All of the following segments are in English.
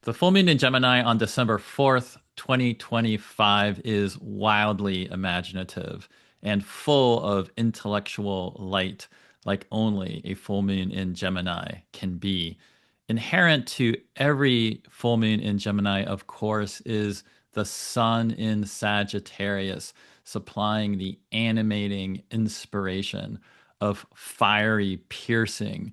The full moon in Gemini on December 4th, 2025 is wildly imaginative and full of intellectual light, like only a full moon in Gemini can be. Inherent to every full moon in Gemini, of course, is the sun in Sagittarius, supplying the animating inspiration of fiery, piercing,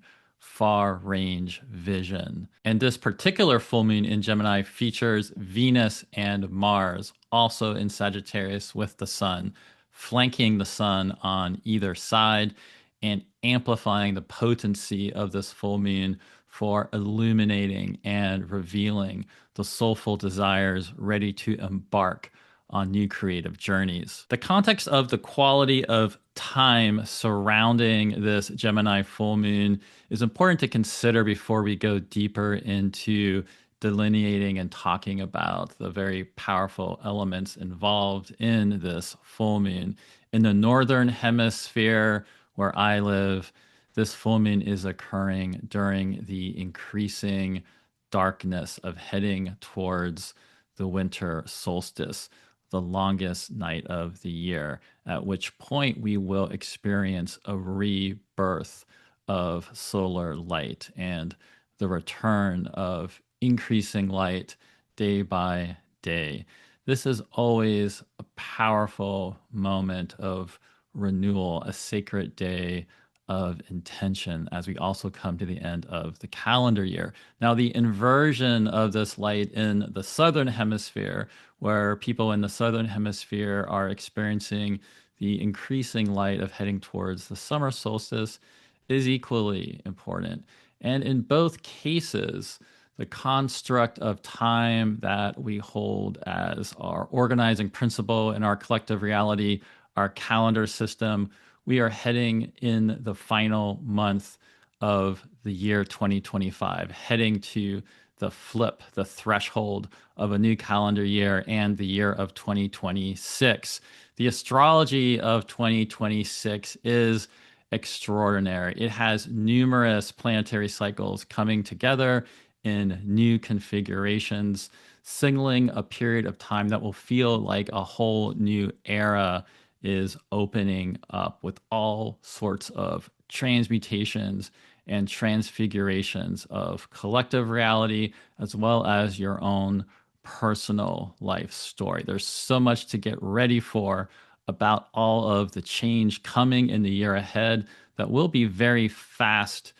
far range vision. And this particular full moon in Gemini features Venus and Mars, also in Sagittarius with the sun, flanking the sun on either side and amplifying the potency of this full moon for illuminating and revealing the soulful desires ready to embark on new creative journeys. The context of the quality of time surrounding this Gemini full moon is important to consider before we go deeper into delineating and talking about the very powerful elements involved in this full moon. In the northern hemisphere where I live, this full moon is occurring during the increasing darkness of heading towards the winter solstice, the longest night of the year, at which point we will experience a rebirth of solar light and the return of increasing light day by day. This is always a powerful moment of renewal, a sacred day of intention as we also come to the end of the calendar year. Now, the inversion of this light in the southern hemisphere, where people in the southern hemisphere are experiencing the increasing light of heading towards the summer solstice, is equally important. And in both cases, the construct of time that we hold as our organizing principle in our collective reality, our calendar system, we are heading in the final month of the year 2025, heading to the flip, the threshold of a new calendar year and the year of 2026. The astrology of 2026 is extraordinary. It has numerous planetary cycles coming together in new configurations, signaling a period of time that will feel like a whole new era is opening up with all sorts of transmutations and transfigurations of collective reality as well as your own personal life story. There's so much to get ready for about all of the change coming in the year ahead that will be very fast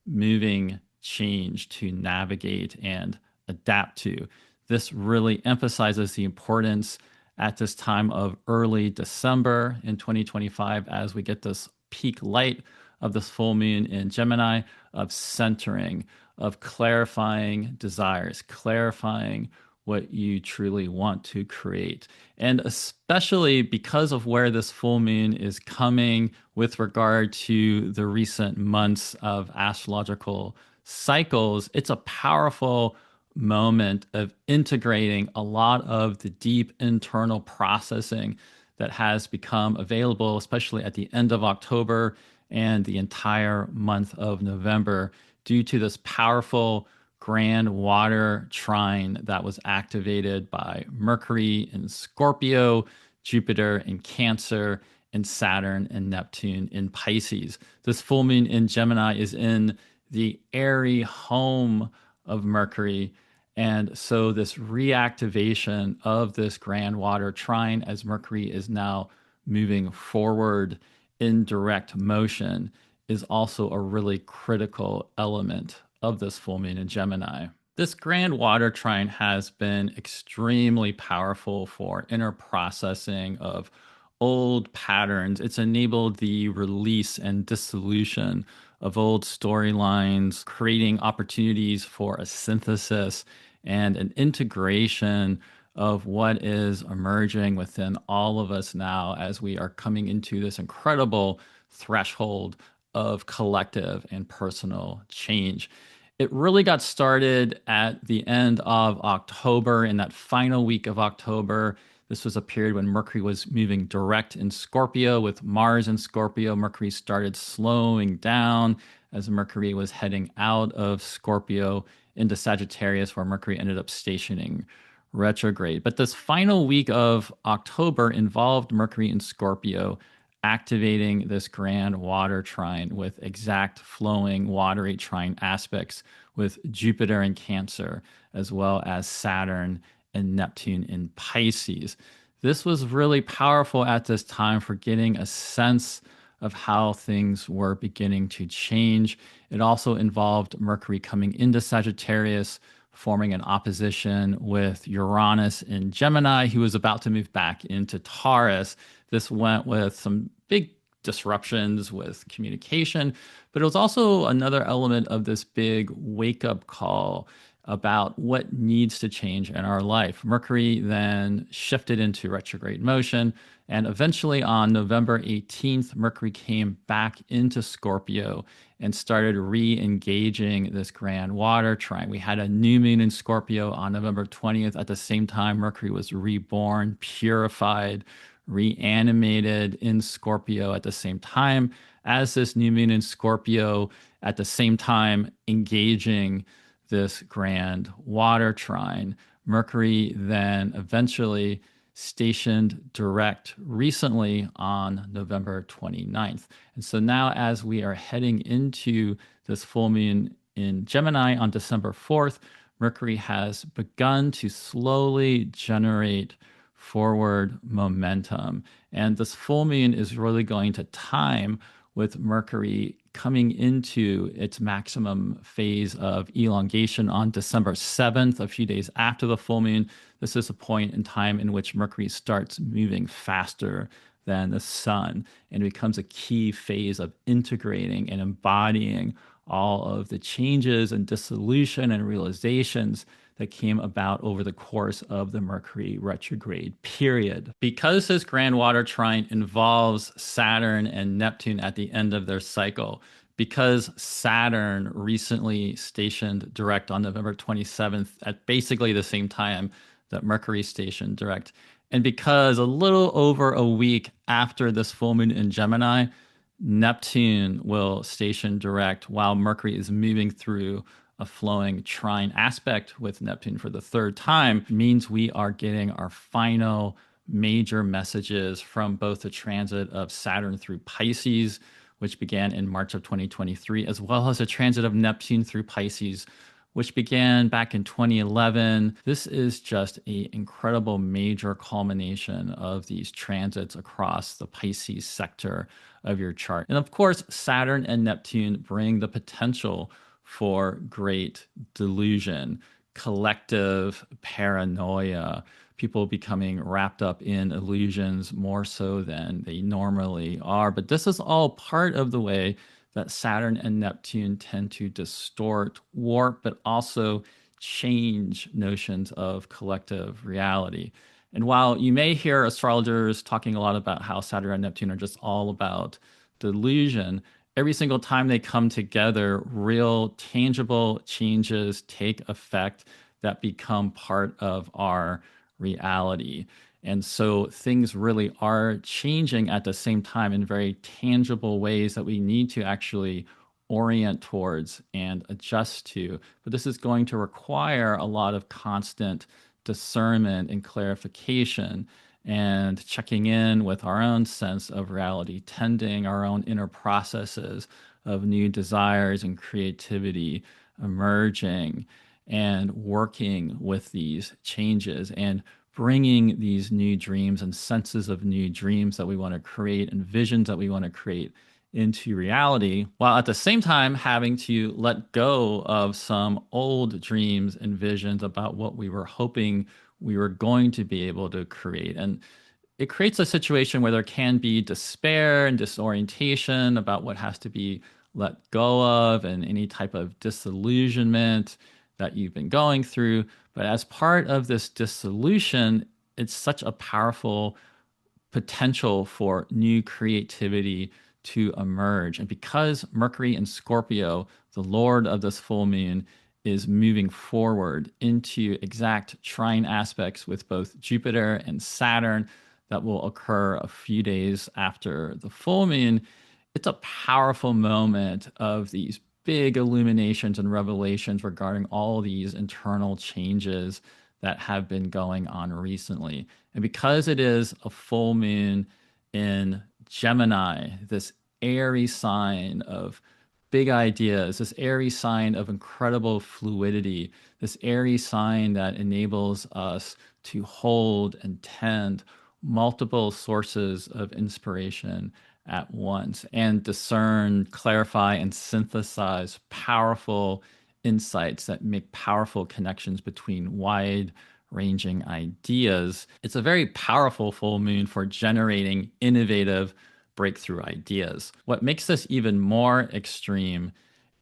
moving change to navigate and adapt to. This really emphasizes the importance at this time of early December in 2025 as we get this peak light of this full moon in Gemini, of centering, of clarifying desires, clarifying what you truly want to create. And especially because of where this full moon is coming with regard to the recent months of astrological cycles, it's a powerful moment of integrating a lot of the deep internal processing that has become available, especially at the end of October and the entire month of November, due to this powerful grand water trine that was activated by Mercury in Scorpio, Jupiter in Cancer, and Saturn and Neptune in Pisces. This full moon in Gemini is in the airy home of Mercury. And so, this reactivation of this grand water trine as Mercury is now moving forward in direct motion is also a really critical element of this full moon in Gemini. This grand water trine has been extremely powerful for inner processing of old patterns. It's enabled the release and dissolution of old storylines, creating opportunities for a synthesis and an integration of what is emerging within all of us now as we are coming into this incredible threshold of collective and personal change. It really got started at the end of October, in that final week of October. This was a period when Mercury was moving direct in Scorpio. With Mars in Scorpio, Mercury started slowing down as Mercury was heading out of Scorpio into Sagittarius, where Mercury ended up stationing retrograde. But this final week of October involved Mercury in Scorpio, activating this grand water trine with exact flowing watery trine aspects with Jupiter in Cancer, as well as Saturn and Neptune in Pisces. This was really powerful at this time for getting a sense of how things were beginning to change. It also involved Mercury coming into Sagittarius, forming an opposition with Uranus in Gemini, who was about to move back into Taurus. This went with some big disruptions with communication, but it was also another element of this big wake up call about what needs to change in our life. Mercury then shifted into retrograde motion, and eventually on November 18th, Mercury came back into Scorpio and started re-engaging this grand water trine. We had a new moon in Scorpio on November 20th. At the same time, Mercury was reborn, purified, reanimated in Scorpio at the same time as this new moon in Scorpio, at the same time engaging this grand water trine. Mercury then eventually stationed direct recently on November 29th. And so now, as we are heading into this full moon in Gemini on December 4th, Mercury has begun to slowly generate forward momentum. And this full moon is really going to time with Mercury coming into its maximum phase of elongation on December 7th, a few days after the full moon. This is a point in time in which Mercury starts moving faster than the sun and becomes a key phase of integrating and embodying all of the changes and dissolution and realizations that came about over the course of the Mercury retrograde period. Because this grand water trine involves Saturn and Neptune at the end of their cycle, because Saturn recently stationed direct on November 27th at basically the same time that Mercury stationed direct, and because a little over a week after this full moon in Gemini, Neptune will station direct while Mercury is moving through a flowing trine aspect with Neptune for the third time, means we are getting our final major messages from both the transit of Saturn through Pisces, which began in March of 2023, as well as a transit of Neptune through Pisces, which began back in 2011. This is just an incredible major culmination of these transits across the Pisces sector of your chart. And of course, Saturn and Neptune bring the potential for great delusion, collective paranoia, people becoming wrapped up in illusions more so than they normally are. But this is all part of the way that Saturn and Neptune tend to distort, warp, but also change notions of collective reality. And while you may hear astrologers talking a lot about how Saturn and Neptune are just all about delusion, every single time they come together, real tangible changes take effect that become part of our reality. And so things really are changing at the same time in very tangible ways that we need to actually orient towards and adjust to. But this is going to require a lot of constant discernment and clarification and checking in with our own sense of reality, tending our own inner processes of new desires and creativity emerging, and working with these changes and bringing these new dreams and senses of new dreams that we want to create and visions that we want to create into reality, while at the same time having to let go of some old dreams and visions about what we were hoping we were going to be able to create. And it creates a situation where there can be despair and disorientation about what has to be let go of and any type of disillusionment that you've been going through. But as part of this dissolution, it's such a powerful potential for new creativity to emerge. And because Mercury in Scorpio, the lord of this full moon, is moving forward into exact trine aspects with both Jupiter and Saturn that will occur a few days after the full moon, it's a powerful moment of these big illuminations and revelations regarding all these internal changes that have been going on recently. And because it is a full moon in Gemini, this airy sign of big ideas, this airy sign of incredible fluidity, this airy sign that enables us to hold and tend multiple sources of inspiration at once and discern, clarify, and synthesize powerful insights that make powerful connections between wide ranging ideas. It's a very powerful full moon for generating innovative breakthrough ideas. What makes this even more extreme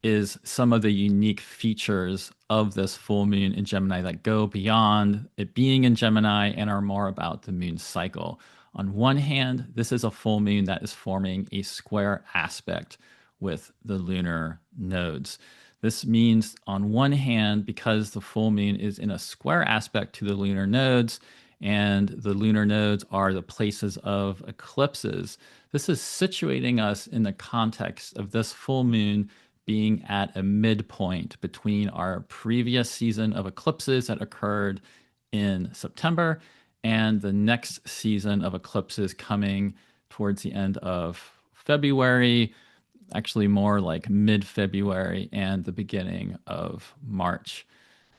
is some of the unique features of this full moon in Gemini that go beyond it being in Gemini and are more about the moon cycle. On one hand, this is a full moon that is forming a square aspect with the lunar nodes. This means, on one hand, because the full moon is in a square aspect to the lunar nodes, and the lunar nodes are the places of eclipses, this is situating us in the context of this full moon being at a midpoint between our previous season of eclipses that occurred in September and the next season of eclipses coming towards the end of February, actually more like mid-February and the beginning of March.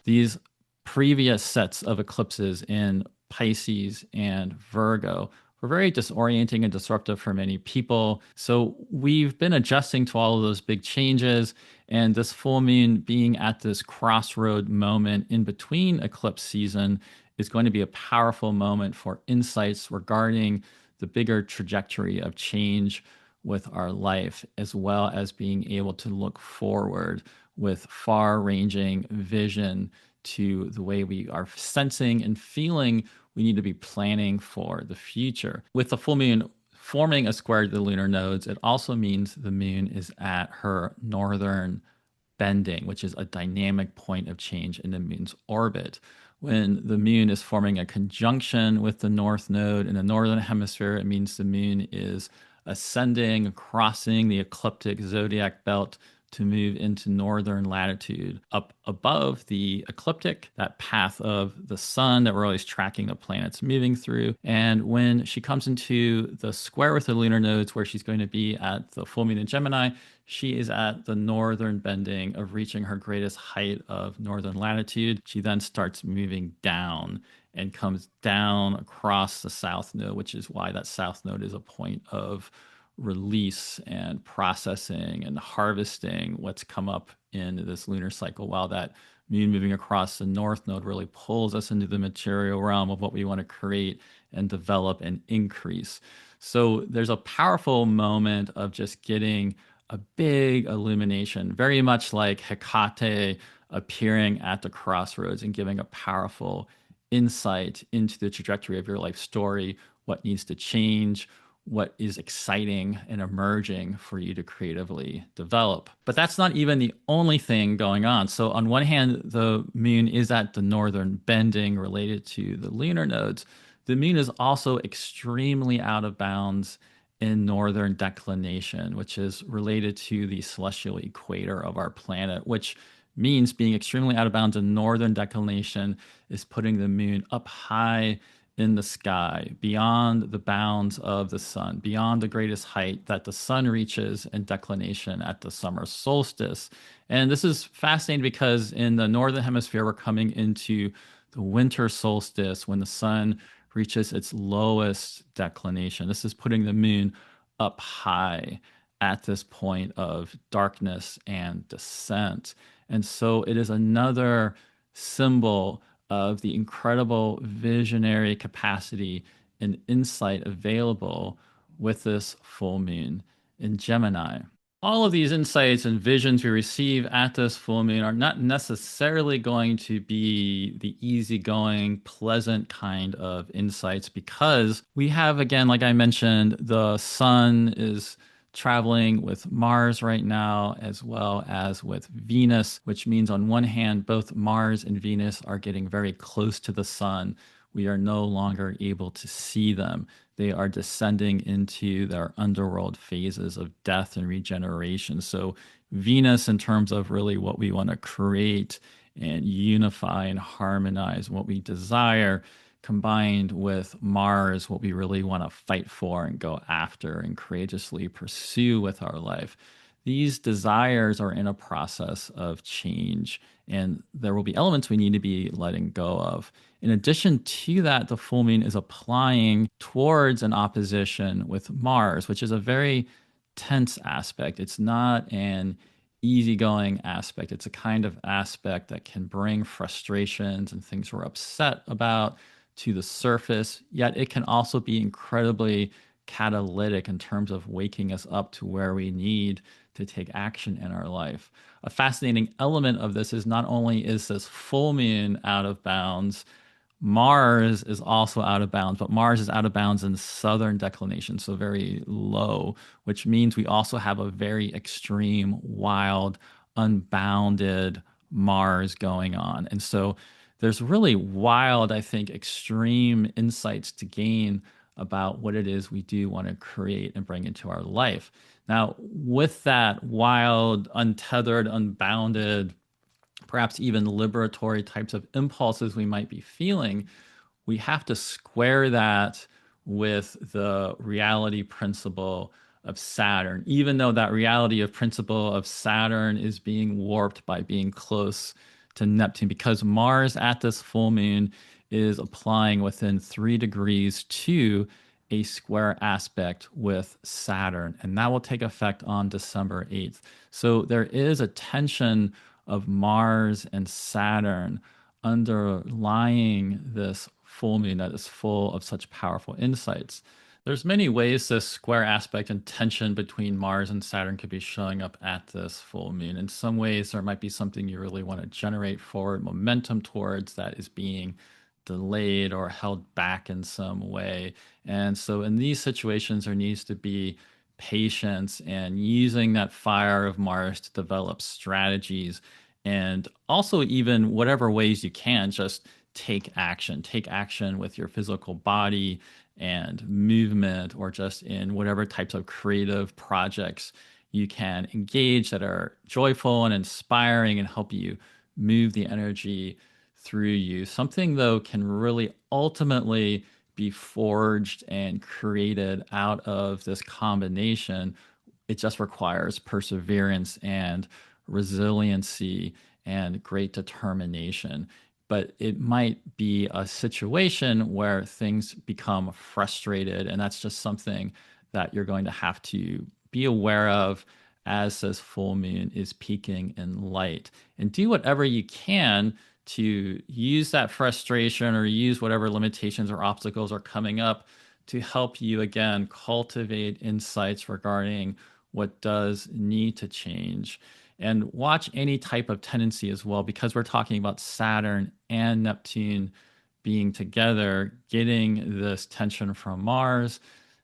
These previous sets of eclipses in Pisces and Virgo were very disorienting and disruptive for many people. So we've been adjusting to all of those big changes. And this full moon being at this crossroad moment in between eclipse season is going to be a powerful moment for insights regarding the bigger trajectory of change with our life, as well as being able to look forward with far ranging vision to the way we are sensing and feeling we need to be planning for the future. With the full moon forming a square to the lunar nodes, it also means the moon is at her northern bending, which is a dynamic point of change in the moon's orbit. When the moon is forming a conjunction with the north node in the northern hemisphere, it means the moon is ascending, crossing the ecliptic zodiac belt to move into northern latitude up above the ecliptic, that path of the sun that we're always tracking the planets moving through. And when she comes into the square with the lunar nodes, where she's going to be at the full moon in Gemini, she is at the northern bending of reaching her greatest height of northern latitude. She then starts moving down and comes down across the south node, which is why that south node is a point of release and processing and harvesting what's come up in this lunar cycle, while that moon moving across the north node really pulls us into the material realm of what we want to create and develop and increase. So there's a powerful moment of just getting a big illumination, very much like Hecate appearing at the crossroads and giving a powerful insight into the trajectory of your life story, what needs to change, what is exciting and emerging for you to creatively develop. But that's not even the only thing going on. So on one hand, the moon is at the northern bending related to the lunar nodes. The moon is also extremely out of bounds in northern declination, which is related to the celestial equator of our planet, which means being extremely out of bounds in northern declination is putting the moon up high in the sky, beyond the bounds of the sun, beyond the greatest height that the sun reaches in declination at the summer solstice. And this is fascinating because in the northern hemisphere, we're coming into the winter solstice when the sun reaches its lowest declination. This is putting the moon up high at this point of darkness and descent. And so it is another symbol of the incredible visionary capacity and insight available with this full moon in Gemini. All of these insights and visions we receive at this full moon are not necessarily going to be the easygoing, pleasant kind of insights, because we have, again, like I mentioned, the sun is traveling with Mars right now, as well as with Venus, which means on one hand, both Mars and Venus are getting very close to the sun, we are no longer able to see them. They are descending into their underworld phases of death and regeneration. So, Venus, in terms of really what we want to create and unify and harmonize, what we desire, combined with Mars, what we really want to fight for and go after and courageously pursue with our life. These desires are in a process of change, and there will be elements we need to be letting go of. In addition to that, the full moon is applying towards an opposition with Mars, which is a very tense aspect. It's not an easygoing aspect. It's a kind of aspect that can bring frustrations and things we're upset about to the surface, yet it can also be incredibly catalytic in terms of waking us up to where we need to take action in our life. A fascinating element of this is not only is this full moon out of bounds, Mars is also out of bounds, but Mars is out of bounds in southern declination, so very low, which means we also have a very extreme, wild, unbounded Mars going on. And so there's really wild, I think, extreme insights to gain about what it is we do want to create and bring into our life. Now, with that wild, untethered, unbounded, perhaps even liberatory types of impulses we might be feeling, we have to square that with the reality principle of Saturn, even though that reality of principle of Saturn is being warped by being close to Neptune, because Mars at this full moon is applying within 3 degrees to a square aspect with Saturn, and that will take effect on December 8th. So there is a tension of Mars and Saturn underlying this full moon that is full of such powerful insights. There's many ways this square aspect and tension between Mars and Saturn could be showing up at this full moon. In some ways, there might be something you really want to generate forward momentum towards that is being delayed or held back in some way. And so in these situations, there needs to be patience and using that fire of Mars to develop strategies, and also even whatever ways you can just take action with your physical body and movement, or just in whatever types of creative projects you can engage that are joyful and inspiring and help you move the energy through you. Something, though, can really ultimately be forged and created out of this combination. It just requires perseverance and resiliency and great determination. But it might be a situation where things become frustrated, and that's just something that you're going to have to be aware of as this full moon is peaking in light. And do whatever you can to use that frustration or use whatever limitations or obstacles are coming up to help you, again, cultivate insights regarding what does need to change. And watch any type of tendency as well, because we're talking about Saturn and Neptune being together, getting this tension from Mars.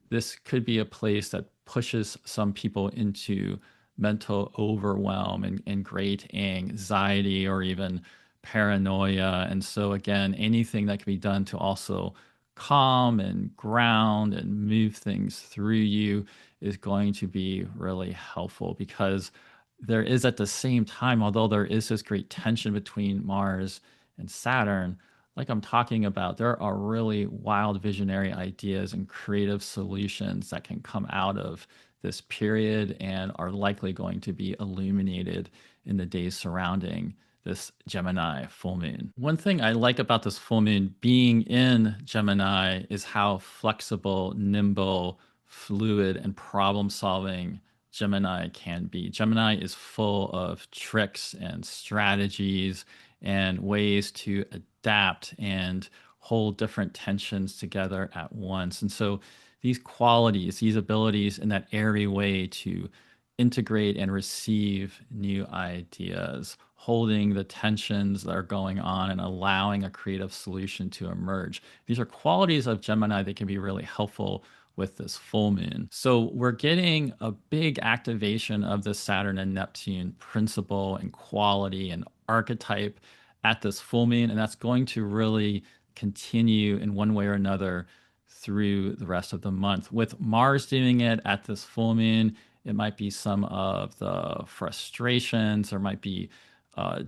This could be a place that pushes some people into mental overwhelm and great anxiety or even paranoia. And so, again, anything that can be done to also calm and ground and move things through you is going to be really helpful, because there is at the same time, although there is this great tension between Mars and Saturn, like I'm talking about, there are really wild visionary ideas and creative solutions that can come out of this period and are likely going to be illuminated in the days surrounding this Gemini full moon. One thing I like about this full moon being in Gemini is how flexible, nimble, fluid, and problem solving Gemini can be. Gemini is full of tricks and strategies and ways to adapt and hold different tensions together at once. And so these qualities, these abilities in that airy way to integrate and receive new ideas, holding the tensions that are going on and allowing a creative solution to emerge. These are qualities of Gemini that can be really helpful with this full moon. So we're getting a big activation of the Saturn and Neptune principle and quality and archetype at this full moon, and that's going to really continue in one way or another through the rest of the month. With Mars doing it at this full moon, it might be some of the frustrations, there might be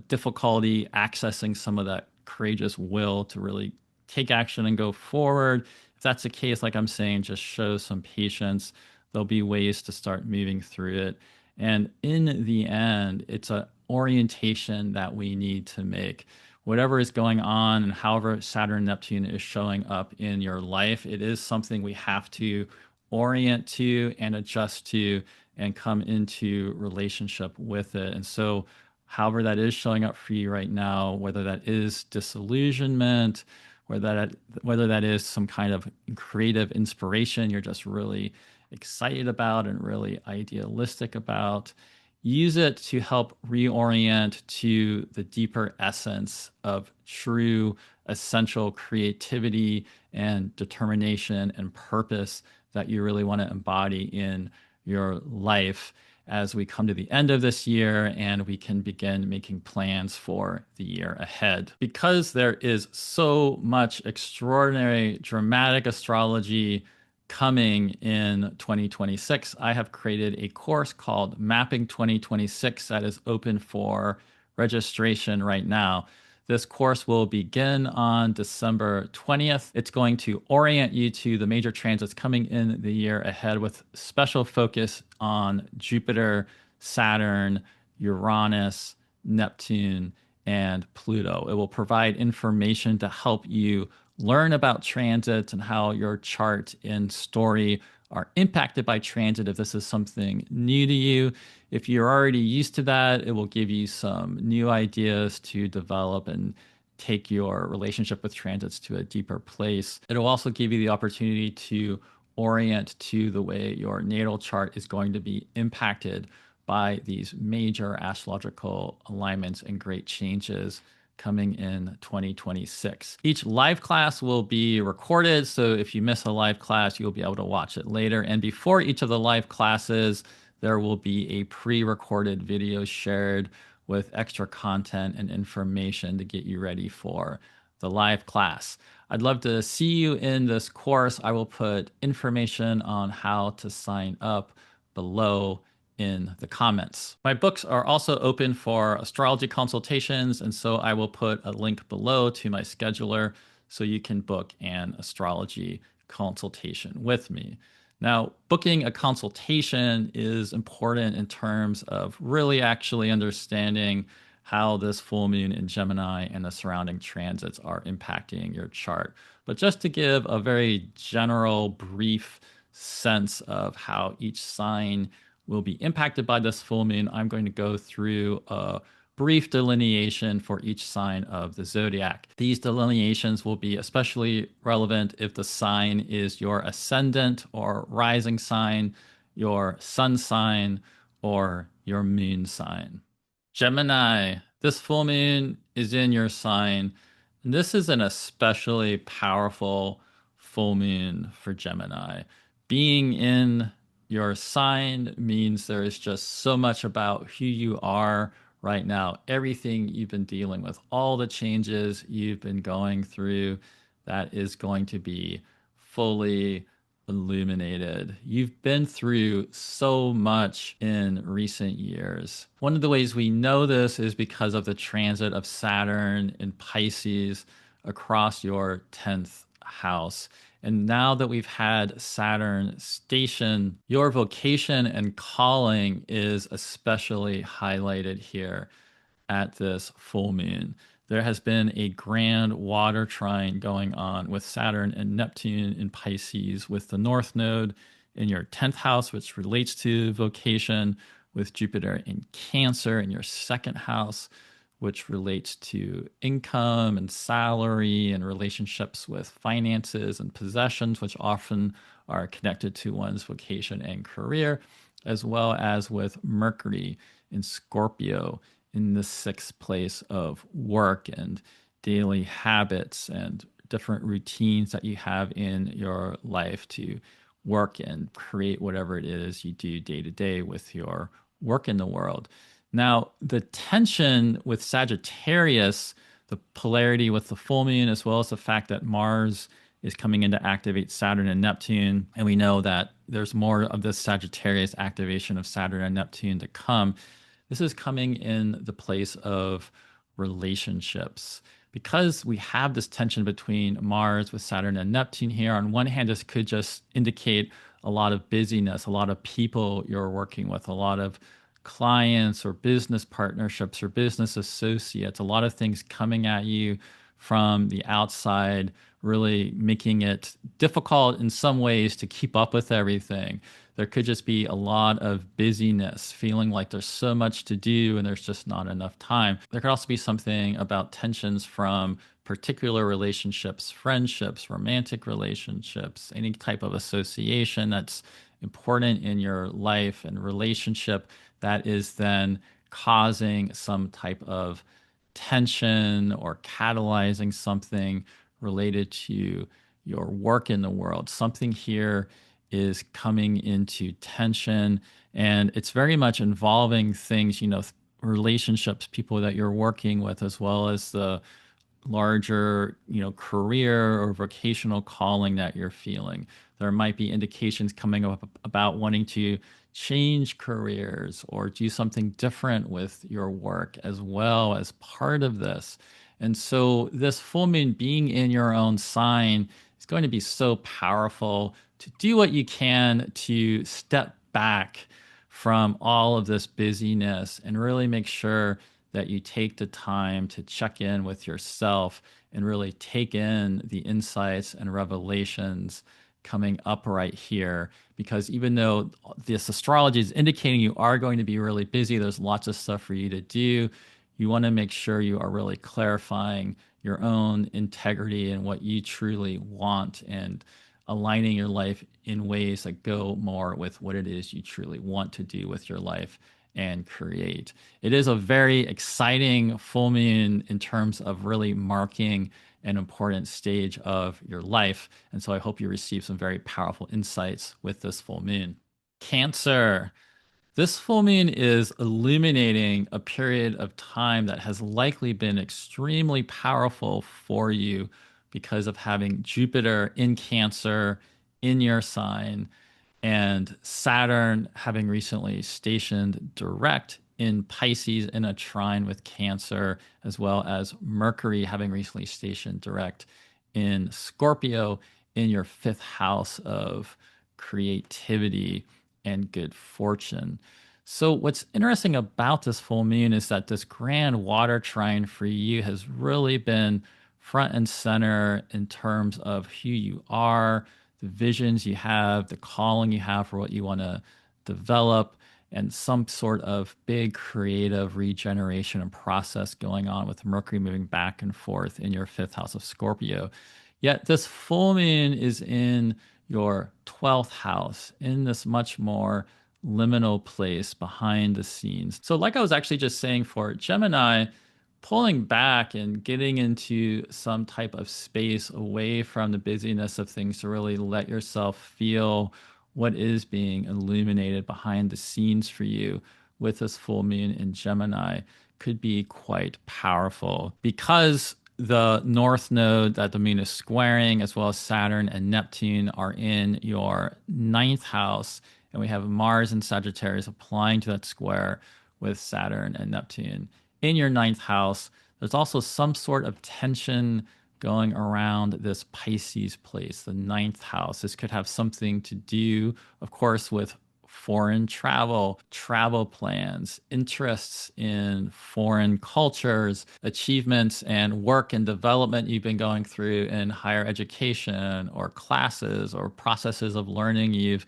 difficulty accessing some of that courageous will to really take action and go forward. If that's the case, like I'm saying, just show some patience. There'll be ways to start moving through it. And in the end, it's an orientation that we need to make. Whatever is going on and however Saturn Neptune is showing up in your life, it is something we have to orient to and adjust to and come into relationship with it. And so, however that is showing up for you right now, whether that is disillusionment, whether that is some kind of creative inspiration you're just really excited about and really idealistic about, use it to help reorient to the deeper essence of true essential creativity and determination and purpose that you really want to embody in your life as we come to the end of this year and we can begin making plans for the year ahead. Because there is so much extraordinary, dramatic astrology coming in 2026, I have created a course called Mapping 2026 that is open for registration right now. This course will begin on December 20th. It's going to orient you to the major transits coming in the year ahead with special focus on Jupiter, Saturn, Uranus, Neptune, and Pluto. It will provide information to help you learn about transits and how your chart and story are impacted by transit if this is something new to you. If you're already used to that, it will give you some new ideas to develop and take your relationship with transits to a deeper place. It'll also give you the opportunity to orient to the way your natal chart is going to be impacted by these major astrological alignments and great changes coming in 2026. Each live class will be recorded, so if you miss a live class, you'll be able to watch it later. And before each of the live classes, there will be a pre-recorded video shared with extra content and information to get you ready for the live class. I'd love to see you in this course. I will put information on how to sign up below in the comments. My books are also open for astrology consultations, and so I will put a link below to my scheduler so you can book an astrology consultation with me. Now, booking a consultation is important in terms of really actually understanding how this full moon in Gemini and the surrounding transits are impacting your chart. But just to give a very general, brief sense of how each sign will be impacted by this full moon, I'm going to go through a brief delineation for each sign of the zodiac. These delineations will be especially relevant if the sign is your ascendant or rising sign, your sun sign, or your moon sign. Gemini, this full moon is in your sign, and this is an especially powerful full moon for Gemini. Being in your sign means there is just so much about who you are right now. Everything you've been dealing with, all the changes you've been going through, that is going to be fully illuminated. You've been through so much in recent years. One of the ways we know this is because of the transit of Saturn in Pisces across your 10th house. And now that we've had Saturn station, your vocation and calling is especially highlighted here at this full moon. There has been a grand water trine going on with Saturn and Neptune in Pisces, with the North Node in your 10th house, which relates to vocation, with Jupiter in Cancer in your second house, which relates to income and salary and relationships with finances and possessions, which often are connected to one's vocation and career, as well as with Mercury in Scorpio in the 6th place of work and daily habits and different routines that you have in your life to work and create whatever it is you do day to day with your work in the world. Now, the tension with Sagittarius the polarity with the full moon, as well as the fact that Mars is coming in to activate Saturn and Neptune. And we know that there's more of this Sagittarius activation of Saturn and Neptune to come. This is coming in the place of relationships. Because we have this tension between Mars with Saturn and Neptune here, on one hand, this could just indicate a lot of busyness, a lot of people you're working with, a lot of clients or business partnerships or business associates, a lot of things coming at you from the outside, really making it difficult in some ways to keep up with everything. There could just be a lot of busyness, feeling like there's so much to do and there's just not enough time. There could also be something about tensions from particular relationships, friendships, romantic relationships, any type of association that's important in your life and relationship that is then causing some type of tension or catalyzing something related to your work in the world. Something here is coming into tension, and it's very much involving things, relationships, people that you're working with, as well as the larger, career or vocational calling that you're feeling. There might be indications coming up about wanting to change careers or do something different with your work as well as part of this. And so this full moon being in your own sign is going to be so powerful to do what you can to step back from all of this busyness and really make sure that you take the time to check in with yourself and really take in the insights and revelations coming up right here. Because even though this astrology is indicating you are going to be really busy, there's lots of stuff for you to do. You want to make sure you are really clarifying your own integrity and what you truly want and aligning your life in ways that go more with what it is you truly want to do with your life and create. It is a very exciting full moon in terms of really marking an important stage of your life. And so I hope you receive some very powerful insights with this full moon. Cancer. This full moon is illuminating a period of time that has likely been extremely powerful for you because of having Jupiter in Cancer in your sign and Saturn having recently stationed direct in Pisces in a trine with Cancer, as well as Mercury having recently stationed direct in Scorpio in your fifth house of creativity and good fortune. So, what's interesting about this full moon is that this grand water trine for you has really been front and center in terms of who you are, the visions you have, the calling you have for what you want to develop, and some sort of big creative regeneration and process going on with Mercury moving back and forth in your fifth house of Scorpio. Yet this full moon is in your 12th house in this much more liminal place behind the scenes. So, like I was actually just saying for Gemini, pulling back and getting into some type of space away from the busyness of things to really let yourself feel what is being illuminated behind the scenes for you with this full moon in Gemini could be quite powerful because the north node that the moon is squaring, as well as Saturn and Neptune, are in your ninth house. And we have Mars and Sagittarius applying to that square with Saturn and Neptune in your ninth house. There's also some sort of tension going around this Pisces place, the ninth house. This could have something to do, of course, with foreign travel, travel plans, interests in foreign cultures, achievements and work and development you've been going through in higher education or classes or processes of learning you've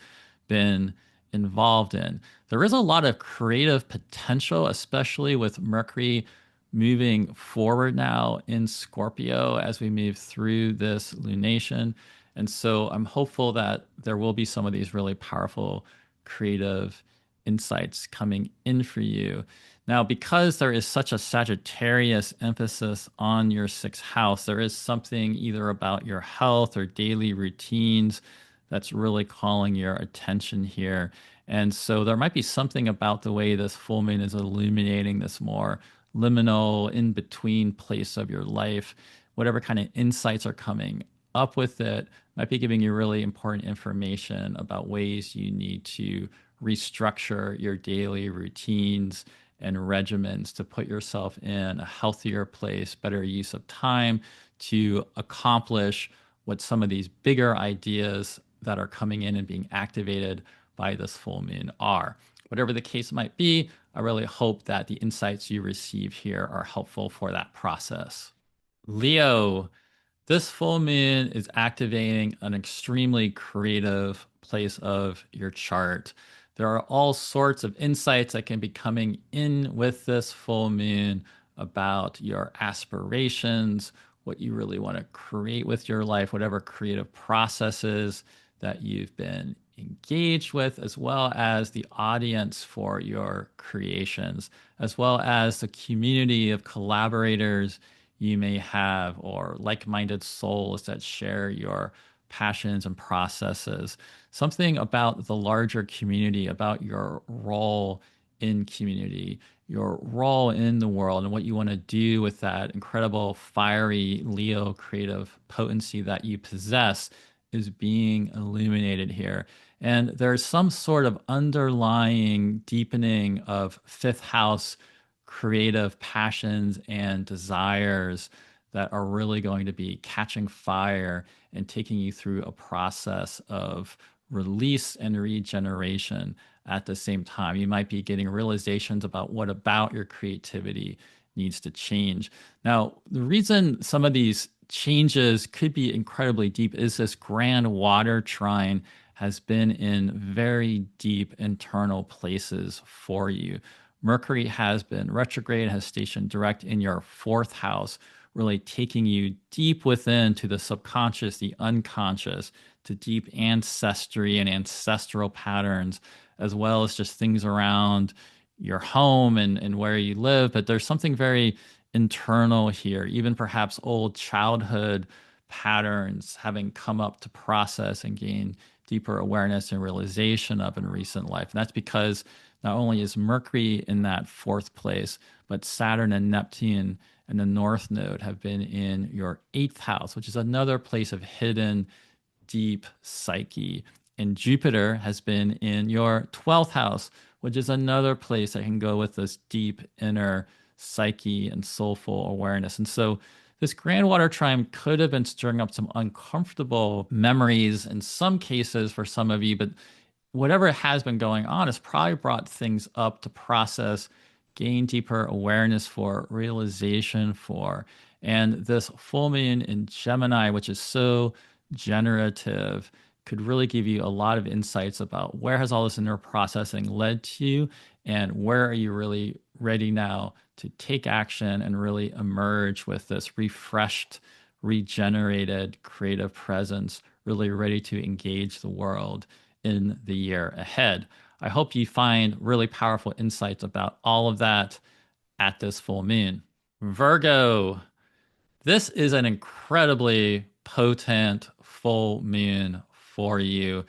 been involved in. There is a lot of creative potential, especially with Mercury moving forward now in Scorpio as we move through this lunation. And so I'm hopeful that there will be some of these really powerful creative insights coming in for you. Now, because there is such a Sagittarius emphasis on your sixth house, there is something either about your health or daily routines that's really calling your attention here. And so there might be something about the way this full moon is illuminating this more liminal, in between place of your life, whatever kind of insights are coming up with it might be giving you really important information about ways you need to restructure your daily routines and regimens to put yourself in a healthier place, better use of time to accomplish what some of these bigger ideas that are coming in and being activated by this full moon are. Whatever the case might be, I really hope that the insights you receive here are helpful for that process. Leo, this full moon is activating an extremely creative place of your chart. There are all sorts of insights that can be coming in with this full moon about your aspirations, what you really want to create with your life, whatever creative processes that you've been engaged with, as well as the audience for your creations, as well as the community of collaborators you may have, or like minded souls that share your passions and processes. Something about the larger community, about your role in community, your role in the world, and what you want to do with that incredible, fiery Leo creative potency that you possess is being illuminated here. And there's some sort of underlying deepening of fifth house creative passions and desires that are really going to be catching fire and taking you through a process of release and regeneration at the same time. You might be getting realizations about what about your creativity needs to change. Now, the reason some of these changes could be incredibly deep is this grand water trine has been in very deep internal places for you. Mercury has been retrograde, has stationed direct in your fourth house, really taking you deep within to the subconscious, the unconscious, to deep ancestry and ancestral patterns, as well as just things around your home and where you live. But there's something very internal here, even perhaps old childhood patterns having come up to process and gain deeper awareness and realization of in recent life. And that's because not only is Mercury in that fourth place, but Saturn and Neptune and the North Node have been in your eighth house, which is another place of hidden, deep psyche. And Jupiter has been in your 12th house, which is another place that can go with this deep inner psyche and soulful awareness. And so this grand water trine could have been stirring up some uncomfortable memories in some cases for some of you, but whatever has been going on has probably brought things up to process, gain deeper awareness for, realization for. And this full moon in Gemini, which is so generative, could really give you a lot of insights about where has all this inner processing led to, and where are you really ready now to take action and really emerge with this refreshed, regenerated creative presence, really ready to engage the world in the year ahead. I hope you find really powerful insights about all of that at this full moon. Virgo, this is an incredibly potent full moon for you.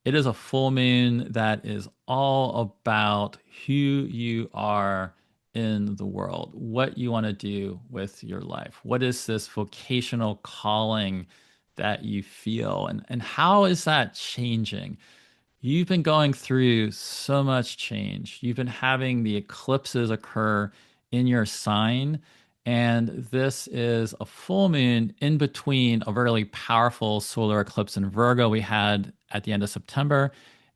It is a full moon that is all about who you are in the world, what you want to do with your life. What is this vocational calling that you feel, and how is that changing? You've been going through so much change. You've been having the eclipses occur in your sign. And this is a full moon in between a really powerful solar eclipse in Virgo we had at the end of September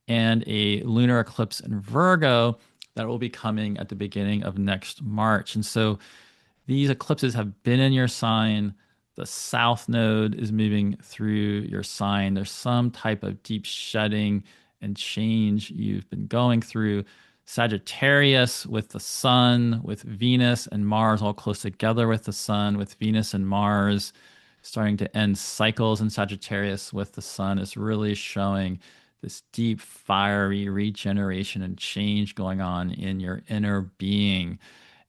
and a lunar eclipse in Virgo that will be coming at the beginning of next March. And so these eclipses have been in your sign. The south node is moving through your sign. There's some type of deep shedding and change you've been going through. Sagittarius with the sun, with Venus and Mars all close together with the sun, with Venus and Mars starting to end cycles in Sagittarius with the sun is really showing this deep, fiery regeneration and change going on in your inner being.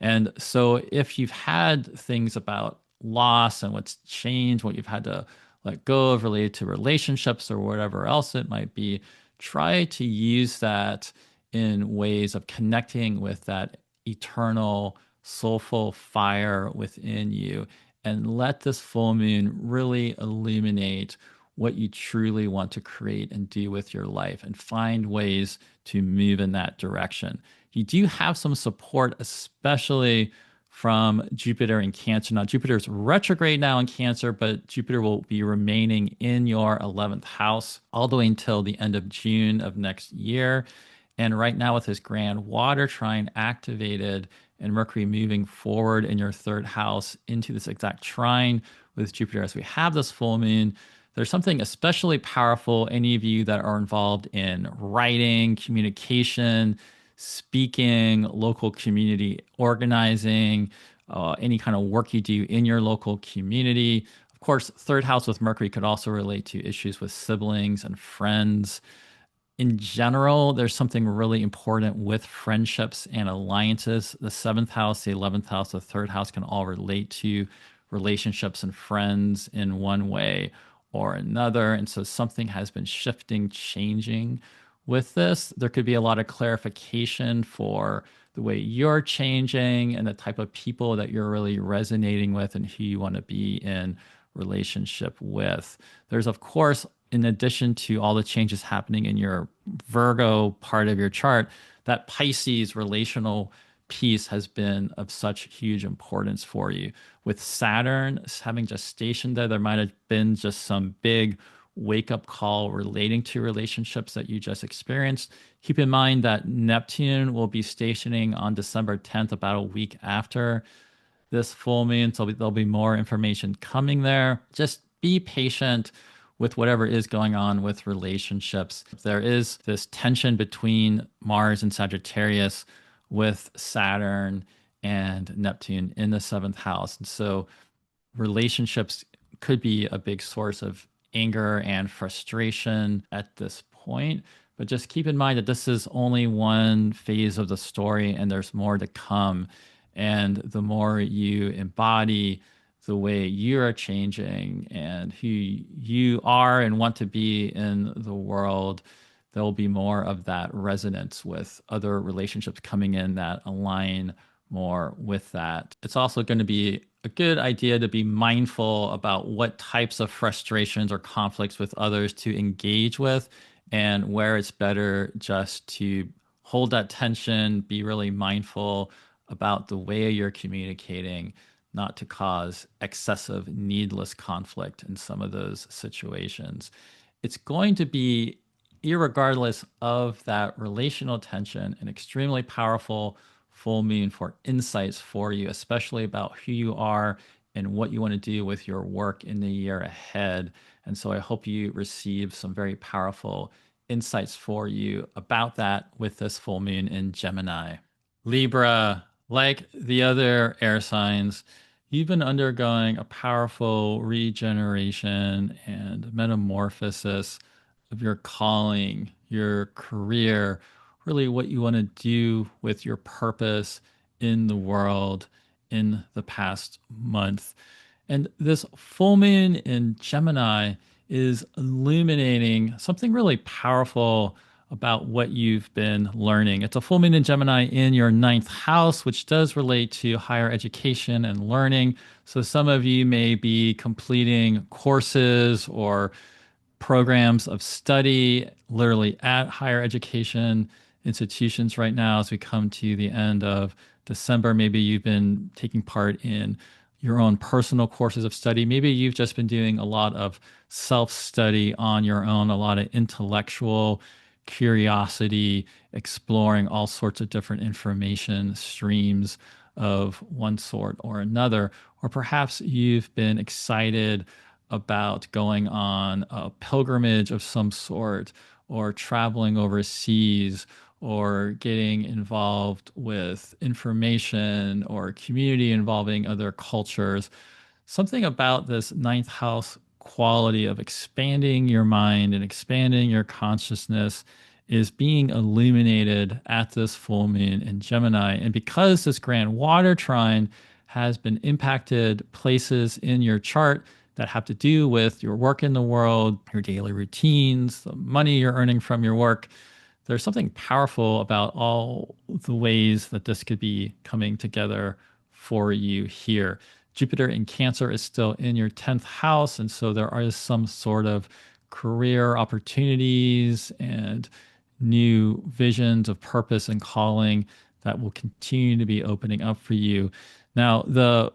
And so if you've had things about loss and what's changed, what you've had to let go of related to relationships or whatever else it might be, try to use that in ways of connecting with that eternal soulful fire within you, and let this full moon really illuminate what you truly want to create and do with your life, and find ways to move in that direction. You do have some support, especially from Jupiter in Cancer. Now, Jupiter's retrograde now in Cancer, but Jupiter will be remaining in your 11th house all the way until the end of June of next year. And right now, with his grand water trine activated and Mercury moving forward in your third house into this exact trine with Jupiter as we have this full moon, there's something especially powerful. Any of you that are involved in writing, communication, speaking, local community organizing, any kind of work you do in your local community. Of course, third house with Mercury could also relate to issues with siblings and friends. In general, there's something really important with friendships and alliances. The seventh house, the 11th house, the third house can all relate to relationships and friends in one way or another. And so something has been shifting, changing with this. There could be a lot of clarification for the way you're changing and the type of people that you're really resonating with and who you want to be in relationship with. There's, of course, in addition to all the changes happening in your Virgo part of your chart, that Pisces relational piece has been of such huge importance for you. With Saturn having just stationed there, there might have been just some big wake up call relating to relationships that you just experienced. Keep in mind that Neptune will be stationing on December 10th, about a week after this full moon. So there'll be more information coming there. Just be patient with whatever is going on with relationships. There is this tension between Mars and Sagittarius with Saturn and Neptune in the seventh house. And so relationships could be a big source of anger and frustration at this point. But just keep in mind that this is only one phase of the story and there's more to come. And the more you embody the way you are changing and who you are and want to be in the world, there'll be more of that resonance with other relationships coming in that align more with that. It's also going to be a good idea to be mindful about what types of frustrations or conflicts with others to engage with, and where it's better just to hold that tension, be really mindful about the way you're communicating, not to cause excessive, needless conflict in some of those situations. It's going to be, irregardless of that relational tension, an extremely powerful full moon for insights for you, especially about who you are and what you want to do with your work in the year ahead. And so I hope you receive some very powerful insights for you about that with this full moon in Gemini. Libra, like the other air signs, you've been undergoing a powerful regeneration and metamorphosis of your calling, your career, really what you want to do with your purpose in the world in the past month. And this full moon in Gemini is illuminating something really powerful about what you've been learning. It's a full moon in Gemini in your ninth house, which does relate to higher education and learning. So some of you may be completing courses or programs of study literally at higher education institutions right now as we come to the end of December. Maybe you've been taking part in your own personal courses of study. Maybe you've just been doing a lot of self-study on your own, a lot of intellectual curiosity, exploring all sorts of different information streams of one sort or another. Or perhaps you've been excited about going on a pilgrimage of some sort, or traveling overseas, or getting involved with information or community involving other cultures. Something about this ninth house quality of expanding your mind and expanding your consciousness is being illuminated at this full moon in Gemini. And because this grand water trine has been impacted places in your chart that have to do with your work in the world, your daily routines, the money you're earning from your work, there's something powerful about all the ways that this could be coming together for you here. Jupiter in Cancer is still in your 10th house, and so there are some sort of career opportunities and new visions of purpose and calling that will continue to be opening up for you. Now, the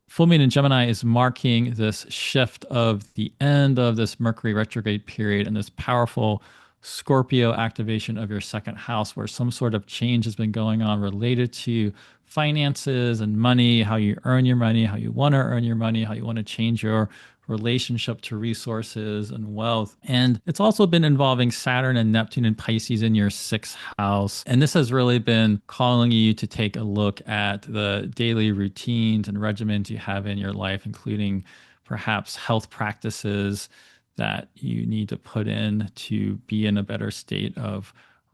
full moon in Gemini is marking this shift of the end of this Mercury retrograde period and this powerful Scorpio activation of your second house, where some sort of change has been going on related to finances and money, how you earn your money, how you want to earn your money, how you want to change your relationship to resources and wealth. And it's also been involving Saturn and Neptune and Pisces in your sixth house. And this has really been calling you to take a look at the daily routines and regimens you have in your life, including perhaps health practices that you need to put in to be in a better state of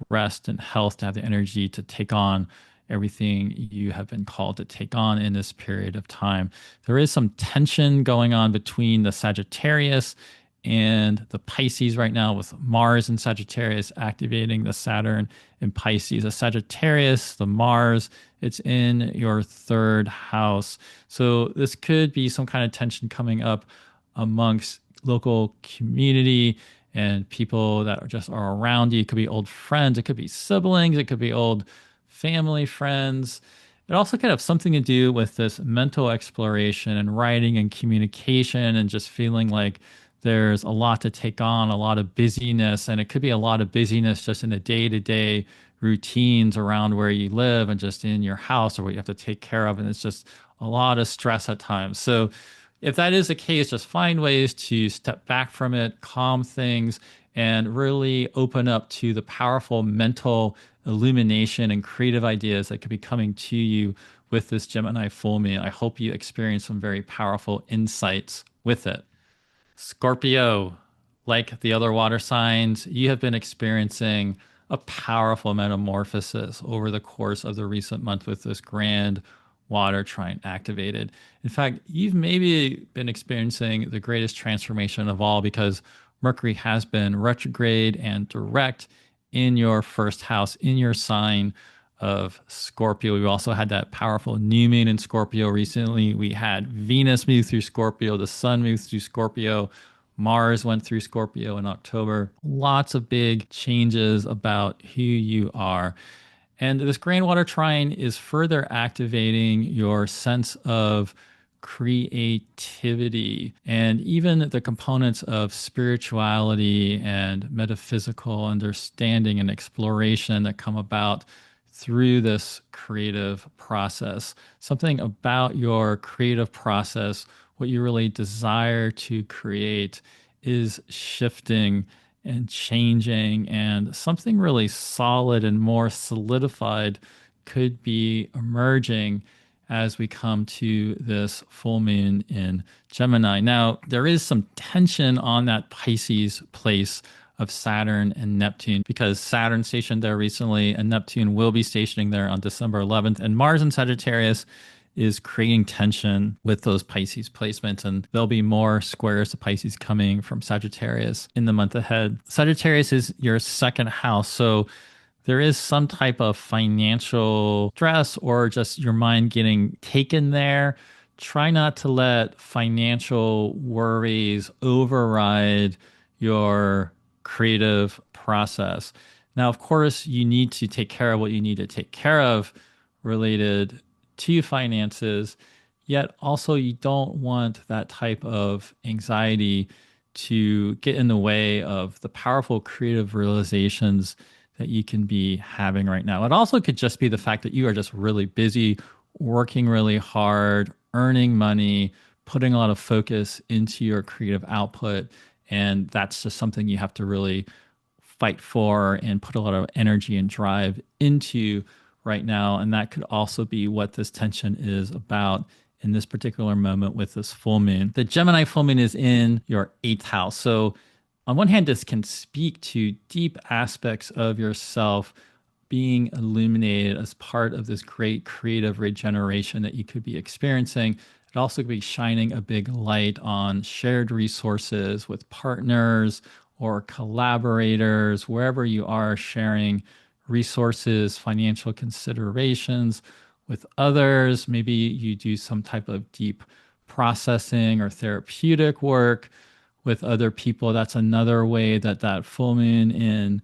rest and health, to have the energy to take on everything you have been called to take on in this period of time. There is some tension going on between the Sagittarius and the Pisces right now, with Mars and Sagittarius activating the Saturn in Pisces. The Sagittarius, the Mars, it's in your third house. So this could be some kind of tension coming up amongst local community and people that are around you. It could be old friends, it could be siblings, it could be old family, friends. It also could have something to do with this mental exploration and writing and communication and just feeling like there's a lot to take on, a lot of busyness. And it could be a lot of busyness just in the day-to-day routines around where you live and just in your house or what you have to take care of. And it's just a lot of stress at times. So if that is the case, just find ways to step back from it, calm things, and really open up to the powerful mental illumination and creative ideas that could be coming to you with this Gemini full moon. I hope you experience some very powerful insights with it. Scorpio, like the other water signs, you have been experiencing a powerful metamorphosis over the course of the recent month with this grand water trine activated. In fact, you've maybe been experiencing the greatest transformation of all, because Mercury has been retrograde and direct in your first house, in your sign of Scorpio. We also had that powerful new moon in Scorpio recently. We had Venus move through Scorpio, the sun moved through Scorpio, Mars went through Scorpio in October. Lots of big changes about who you are. And this grand water trine is further activating your sense of creativity and even the components of spirituality and metaphysical understanding and exploration that come about through this creative process. Something about your creative process, what you really desire to create, is shifting and changing, and something really solid and more solidified could be emerging as we come to this full moon in Gemini. Now, there is some tension on that Pisces place of Saturn and Neptune, because Saturn stationed there recently and Neptune will be stationing there on December 11th, and Mars in Sagittarius is creating tension with those Pisces placements, and there'll be more squares to Pisces coming from Sagittarius in the month ahead. Sagittarius is your second house, so there is some type of financial stress or just your mind getting taken there. Try not to let financial worries override your creative process. Now, of course, you need to take care of what you need to take care of related to finances, yet also you don't want that type of anxiety to get in the way of the powerful creative realizations that you can be having right now. It also could just be the fact that you are just really busy, working really hard, earning money, putting a lot of focus into your creative output. And that's just something you have to really fight for and put a lot of energy and drive into right now. And that could also be what this tension is about in this particular moment with this full moon. The Gemini full moon is in your eighth house. So on one hand, this can speak to deep aspects of yourself being illuminated as part of this great creative regeneration that you could be experiencing. It also could be shining a big light on shared resources with partners or collaborators, wherever you are sharing resources, financial considerations, with others. Maybe you do some type of deep processing or therapeutic work with other people. That's another way that that full moon in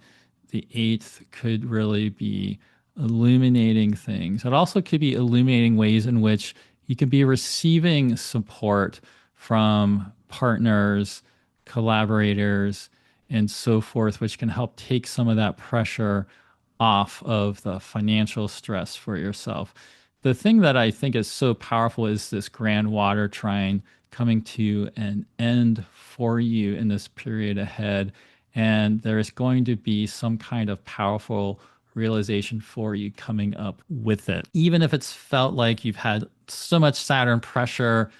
the eighth could really be illuminating things. It also could be illuminating ways in which you could be receiving support from partners, collaborators, and so forth, which can help take some of that pressure off of the financial stress for yourself. The thing that I think is so powerful is this grand water trine coming to an end for you in this period ahead. And there is going to be some kind of powerful realization for you coming up with it. Even if it's felt like you've had so much Saturn pressure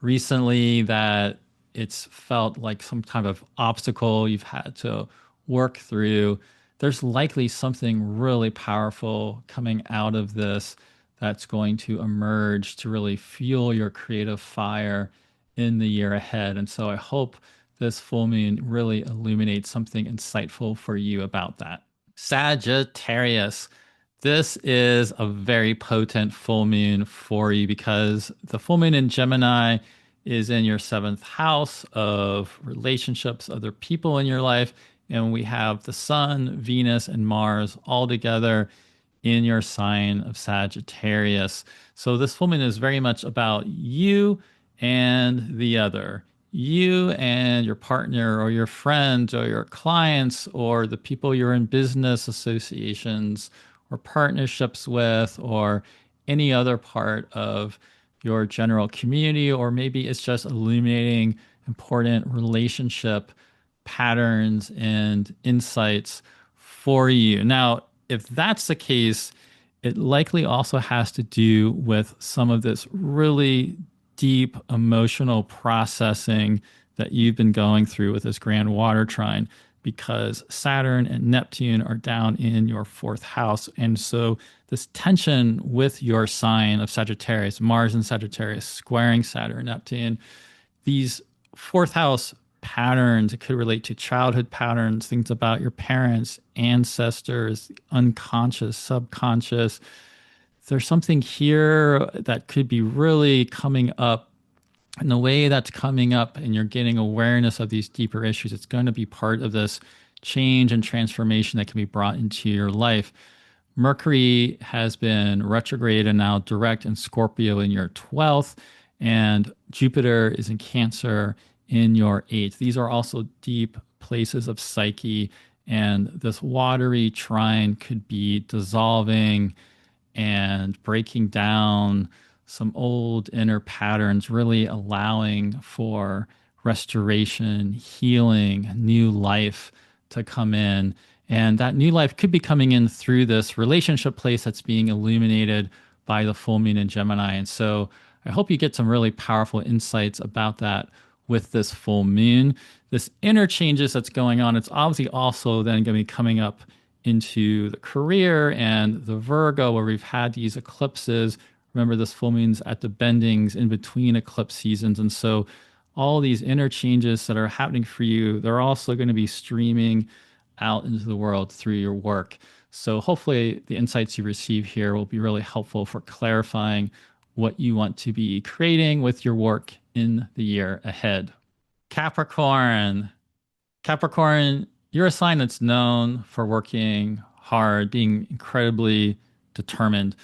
recently that it's felt like some kind of obstacle you've had to work through, there's likely something really powerful coming out of this that's going to emerge to really fuel your creative fire in the year ahead. And so I hope this full moon really illuminates something insightful for you about that. Sagittarius. This is a very potent full moon for you because the full moon in Gemini is in your seventh house of relationships, other people in your life. And we have the Sun, Venus, and Mars all together in your sign of Sagittarius. So this full moon is very much about you and the other, you and your partner or your friends or your clients or the people you're in business associations or partnerships with or any other part of your general community, or maybe it's just illuminating important relationship patterns and insights for you. Now, if that's the case, it likely also has to do with some of this really deep emotional processing that you've been going through with this grand water trine, because Saturn and Neptune are down in your fourth house. And so this tension with your sign of Sagittarius, Mars and Sagittarius squaring Saturn, Neptune, these fourth house patterns, it could relate to childhood patterns, things about your parents, ancestors, unconscious, subconscious. There's something here that could be really coming up. And the way that's coming up and you're getting awareness of these deeper issues, it's going to be part of this change and transformation that can be brought into your life. Mercury has been retrograde and now direct in Scorpio in your 12th, and Jupiter is in Cancer in your 8th. These are also deep places of psyche, and this watery trine could be dissolving and breaking down some old inner patterns, really allowing for restoration, healing, new life to come in. And that new life could be coming in through this relationship place that's being illuminated by the full moon in Gemini. And so I hope you get some really powerful insights about that with this full moon. This interchanges that's going on, it's obviously also then going to be coming up into the career and the Virgo, where we've had these eclipses. Remember, this full moon's at the bendings in between eclipse seasons. And so all these interchanges that are happening for you, they're also going to be streaming out into the world through your work. So hopefully the insights you receive here will be really helpful for clarifying what you want to be creating with your work in the year ahead. Capricorn. Capricorn, you're a sign that's known for working hard, being incredibly determined.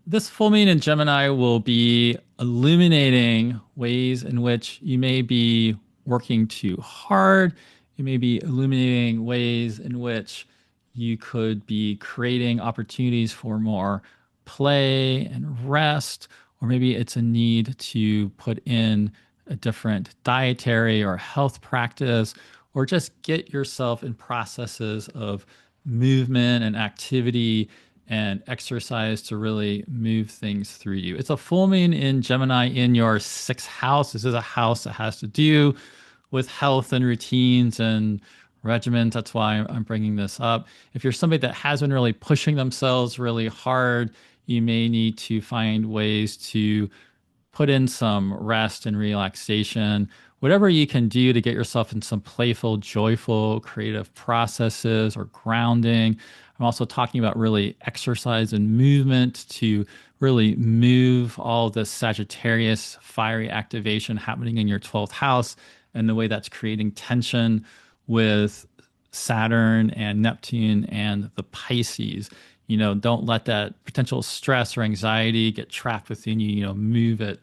This full moon in Gemini will be illuminating ways in which you may be working too hard. You may be illuminating ways in which you could be creating opportunities for more play and rest, or maybe it's a need to put in a different dietary or health practice, or just get yourself in processes of movement and activity and exercise to really move things through you. It's a full moon in Gemini in your sixth house. This is a house that has to do with health and routines and regimens. That's why I'm bringing this up. If you're somebody that has been really pushing themselves really hard, you may need to find ways to put in some rest and relaxation, whatever you can do to get yourself in some playful, joyful, creative processes or grounding. I'm also talking about really exercise and movement to really move all the Sagittarius fiery activation happening in your 12th house and the way that's creating tension with Saturn and Neptune and the Pisces. Don't let that potential stress or anxiety get trapped within you. Move it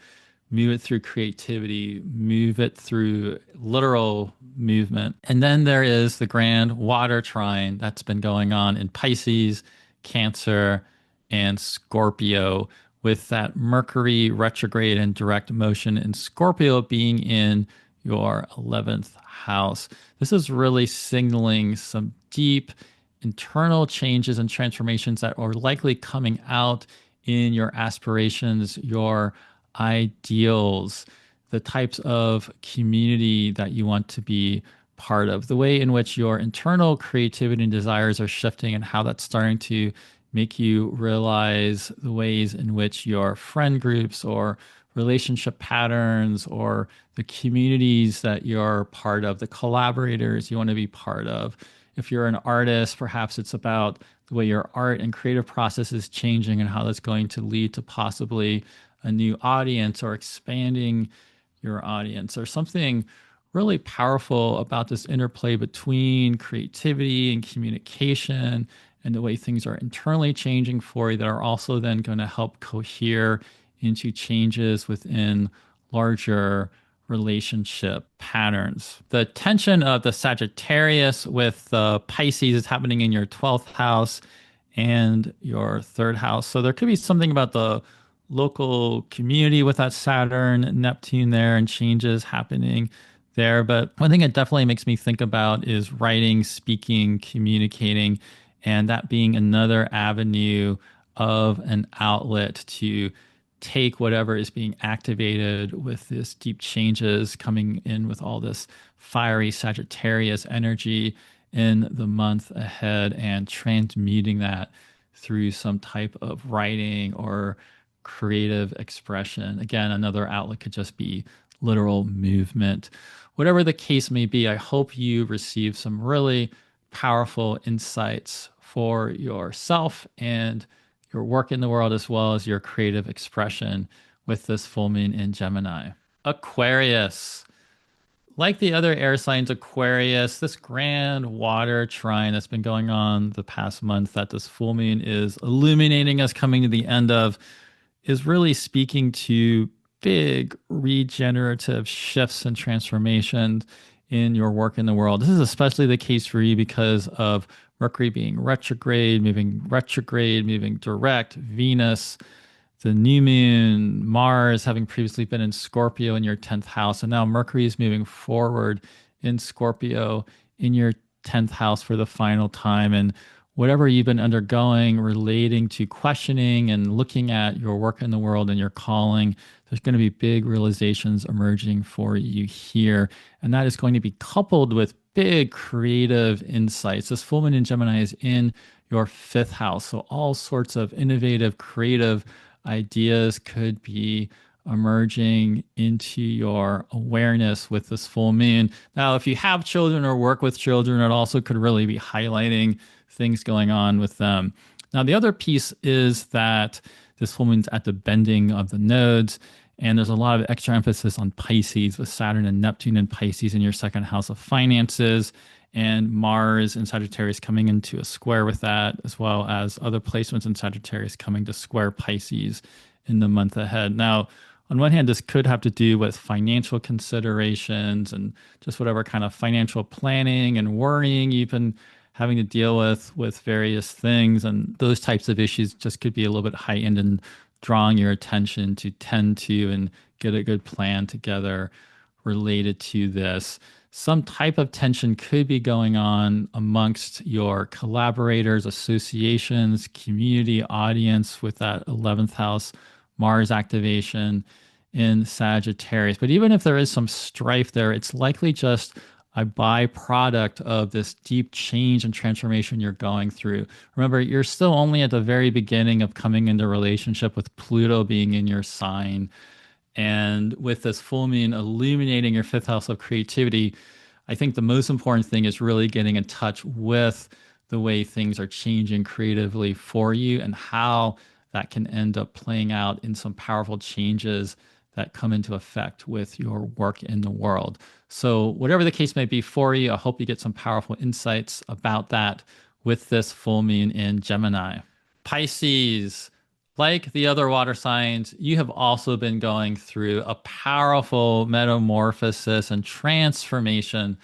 through creativity, move it through literal movement. And then there is the grand water trine that's been going on in Pisces, Cancer, and Scorpio, with that Mercury retrograde and direct motion in Scorpio being in your 11th house. This is really signaling some deep internal changes and transformations that are likely coming out in your aspirations, your ideals, the types of community that you want to be part of, the way in which your internal creativity and desires are shifting, and how that's starting to make you realize the ways in which your friend groups or relationship patterns or the communities that you're part of, the collaborators you want to be part of. If you're an artist, perhaps it's about the way your art and creative process is changing and how that's going to lead to possibly a new audience or expanding your audience, or something really powerful about this interplay between creativity and communication and the way things are internally changing for you that are also then going to help cohere into changes within larger relationship patterns. The tension of the Sagittarius with the Pisces is happening in your 12th house and your third house. So there could be something about the local community with that Saturn, Neptune there, and changes happening there. But one thing it definitely makes me think about is writing, speaking, communicating, and that being another avenue of an outlet to take whatever is being activated with this deep changes coming in with all this fiery Sagittarius energy in the month ahead and transmuting that through some type of writing or creative expression. Again, another outlet could just be literal movement. Whatever the case may be, I hope you receive some really powerful insights for yourself and your work in the world, as well as your creative expression with this full moon in Gemini. Aquarius. Like the other air signs, Aquarius, this grand water trine that's been going on the past month that this full moon is illuminating us coming to the end of is really speaking to big regenerative shifts and transformations in your work in the world. This is especially the case for you because of Mercury being retrograde, moving direct, Venus, the new moon, Mars having previously been in Scorpio in your 10th house. And now Mercury is moving forward in Scorpio in your 10th house for the final time. And whatever you've been undergoing relating to questioning and looking at your work in the world and your calling, there's going to be big realizations emerging for you here. And that is going to be coupled with big creative insights. This full moon in Gemini is in your 5th house. So all sorts of innovative, creative ideas could be emerging into your awareness with this full moon. Now, if you have children or work with children, it also could really be highlighting things going on with them. Now, the other piece is that this full moon's at the bending of the nodes, and there's a lot of extra emphasis on Pisces with Saturn and Neptune and Pisces in your 2nd house of finances, and Mars and Sagittarius coming into a square with that, as well as other placements in Sagittarius coming to square Pisces in the month ahead. Now, on one hand, this could have to do with financial considerations and just whatever kind of financial planning and worrying you've been having to deal with various things. And those types of issues just could be a little bit heightened and drawing your attention to tend to and get a good plan together related to this. Some type of tension could be going on amongst your collaborators, associations, community, audience with that 11th house Mars activation in Sagittarius. But even if there is some strife there, it's likely just a byproduct of this deep change and transformation you're going through. Remember, you're still only at the very beginning of coming into relationship with Pluto being in your sign. And with this full moon illuminating your 5th house of creativity, I think the most important thing is really getting in touch with the way things are changing creatively for you and how that can end up playing out in some powerful changes that come into effect with your work in the world. So, whatever the case may be for you, I hope you get some powerful insights about that with this full moon in Gemini. Pisces, like the other water signs, you have also been going through a powerful metamorphosis and transformation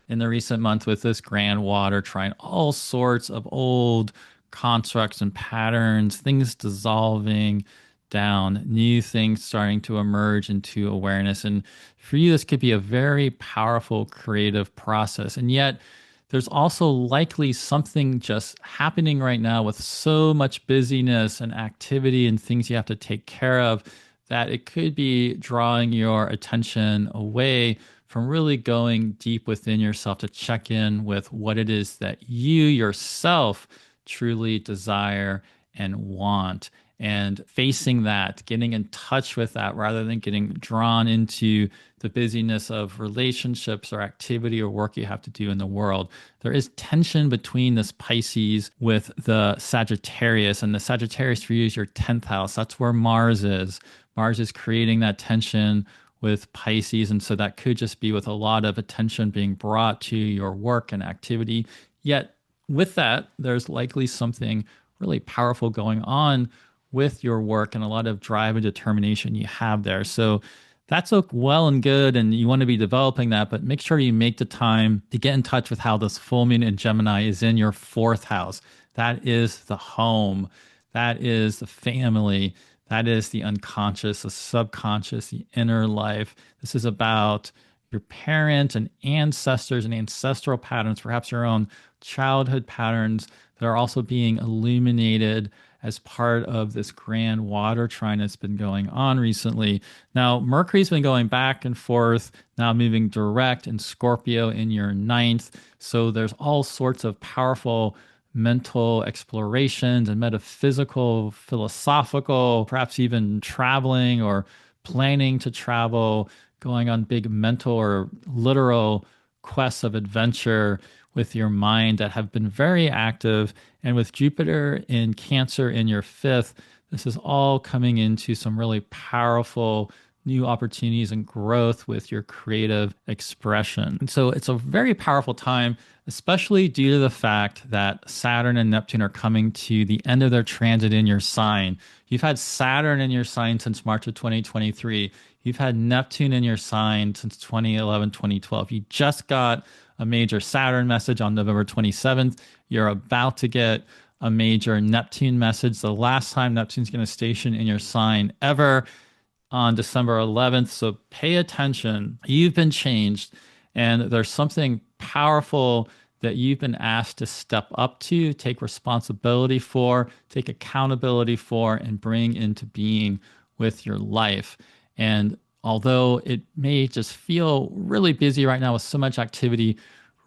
in the recent month with this grand water trine, all sorts of old constructs and patterns, things dissolving down, new things starting to emerge into awareness. And for you, this could be a very powerful creative process. And yet, there's also likely something just happening right now with so much busyness and activity and things you have to take care of that it could be drawing your attention away from really going deep within yourself to check in with what it is that you yourself truly desire and want, and facing that, getting in touch with that rather than getting drawn into the busyness of relationships or activity or work you have to do in the world. There is tension between this Pisces with the Sagittarius, and the Sagittarius for you is your 10th house. That's where Mars is. Mars is creating that tension with Pisces, and so that could just be with a lot of attention being brought to your work and activity. Yet with that, there's likely something really powerful going on with your work and a lot of drive and determination you have there. So that's well and good, and you want to be developing that, but make sure you make the time to get in touch with how this full moon in Gemini is in your 4th house. That is the home. That is the family. That is the unconscious, the subconscious, the inner life. This is about your parent and ancestors and ancestral patterns, perhaps your own childhood patterns that are also being illuminated as part of this grand water trine that's been going on recently. Now, Mercury's been going back and forth, now moving direct in Scorpio in your 9th. So there's all sorts of powerful mental explorations and metaphysical, philosophical, perhaps even traveling or planning to travel, going on big mental or literal quests of adventure with your mind that have been very active. And with Jupiter in Cancer in your 5th, this is all coming into some really powerful new opportunities and growth with your creative expression. And so it's a very powerful time, especially due to the fact that Saturn and Neptune are coming to the end of their transit in your sign. You've had Saturn in your sign since March of 2023. You've had Neptune in your sign since 2011, 2012. You just got a major Saturn message on November 27th. You're about to get a major Neptune message, the last time Neptune's going to station in your sign ever, on December 11th. So pay attention. You've been changed, and there's something powerful that you've been asked to step up to, take responsibility for, take accountability for, and bring into being with your life. And although it may just feel really busy right now with so much activity,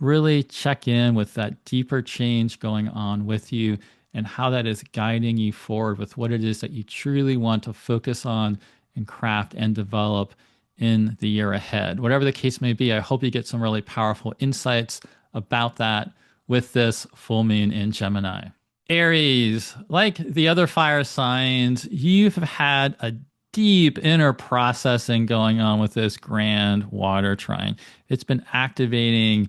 really check in with that deeper change going on with you and how that is guiding you forward with what it is that you truly want to focus on and craft and develop in the year ahead. Whatever the case may be, I hope you get some really powerful insights about that with this full moon in Gemini. Aries, like the other fire signs, you've had a deep inner processing going on with this grand water trine. It's been activating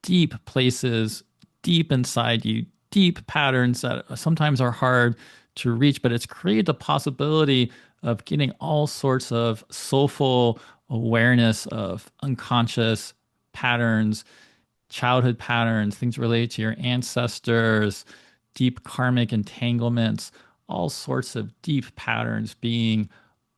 deep places, deep inside you, deep patterns that sometimes are hard to reach, but it's created the possibility of getting all sorts of soulful awareness of unconscious patterns, childhood patterns, things related to your ancestors, deep karmic entanglements, all sorts of deep patterns being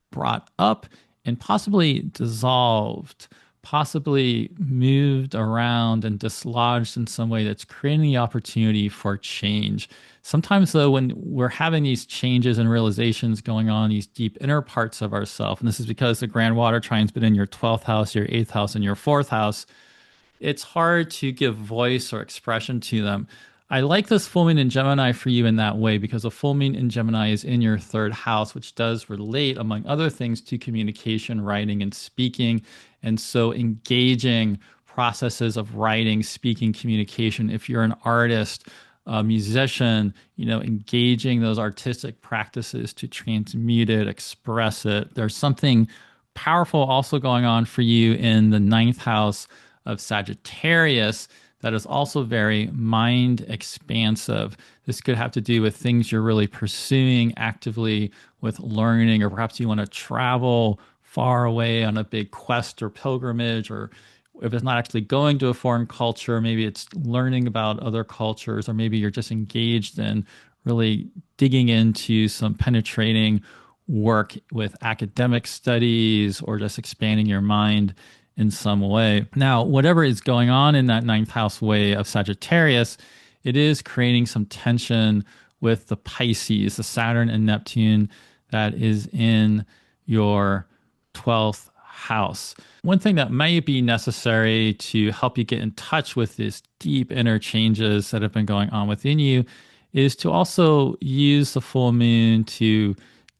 brought up and possibly dissolved, possibly moved around and dislodged in some way that's creating the opportunity for change. Sometimes, though, when we're having these changes and realizations going on, these deep inner parts of ourselves, and this is because the grand water trine's been in your 12th house, your 8th house, and your 4th house, it's hard to give voice or expression to them. I like this full moon in Gemini for you in that way because a full moon in Gemini is in your 3rd house, which does relate, among other things, to communication, writing, and speaking. And so engaging processes of writing, speaking, communication, if you're an artist, a musician, engaging those artistic practices to transmute it, express it. There's something powerful also going on for you in the ninth house of Sagittarius that is also very mind expansive. This could have to do with things you're really pursuing actively with learning, or perhaps you want to travel far away on a big quest or pilgrimage, or if it's not actually going to a foreign culture, maybe it's learning about other cultures, or maybe you're just engaged in really digging into some penetrating work with academic studies or just expanding your mind in some way. Now, whatever is going on in that ninth house way of Sagittarius, it is creating some tension with the Pisces, the Saturn and Neptune that is in your 12th house. One thing that might be necessary to help you get in touch with these deep inner changes that have been going on within you is to also use the full moon to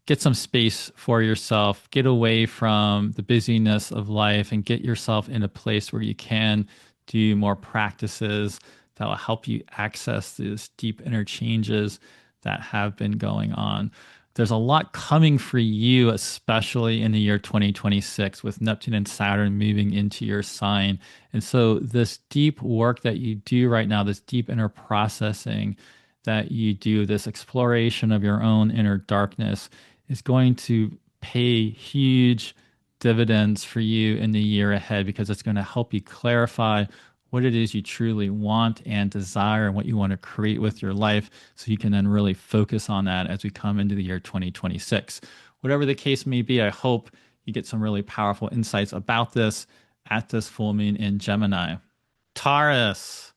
get some space for yourself, get away from the busyness of life, and get yourself in a place where you can do more practices that will help you access these deep inner changes that have been going on. There's a lot coming for you, especially in the year 2026, with Neptune and Saturn moving into your sign. And so, this deep work that you do right now, this deep inner processing that you do, this exploration of your own inner darkness, is going to pay huge dividends for you in the year ahead, because it's going to help you clarify what it is you truly want and desire and what you want to create with your life, so you can then really focus on that as we come into the year 2026. Whatever the case may be, I hope you get some really powerful insights about this at this full moon in Gemini. Taurus.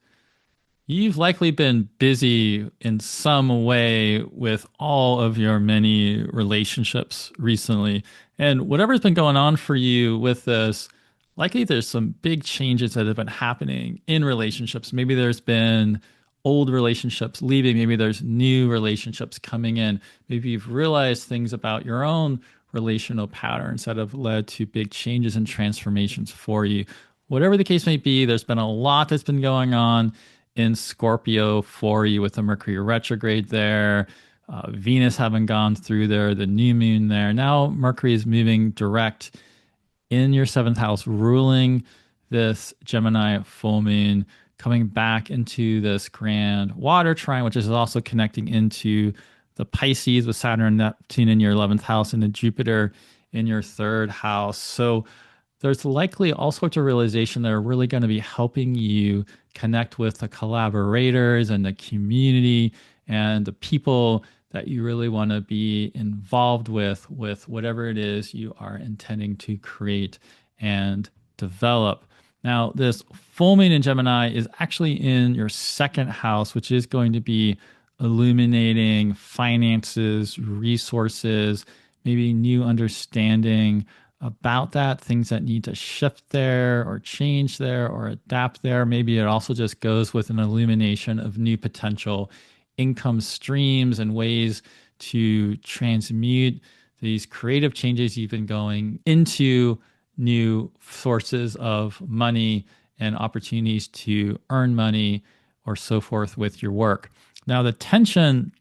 You've likely been busy in some way with all of your many relationships recently. And whatever's been going on for you with this, likely there's some big changes that have been happening in relationships. Maybe there's been old relationships leaving. Maybe there's new relationships coming in. Maybe you've realized things about your own relational patterns that have led to big changes and transformations for you. Whatever the case may be, there's been a lot that's been going on in Scorpio for you with the Mercury retrograde there, Venus having gone through there, the new moon there. Now Mercury is moving direct in your seventh house, ruling this Gemini full moon, coming back into this grand water trine, which is also connecting into the Pisces with Saturn and Neptune in your 11th house and the Jupiter in your third house. So there's likely all sorts of realization that are really going to be helping you connect with the collaborators and the community and the people that you really want to be involved with whatever it is you are intending to create and develop. Now, this full moon in Gemini is actually in your second house, which is going to be illuminating finances, resources, maybe new understanding about that, things that need to shift there or change there or adapt there. Maybe it also just goes with an illumination of new potential income streams and ways to transmute these creative changes you've been going into new sources of money and opportunities to earn money or so forth with your work. Now, the tension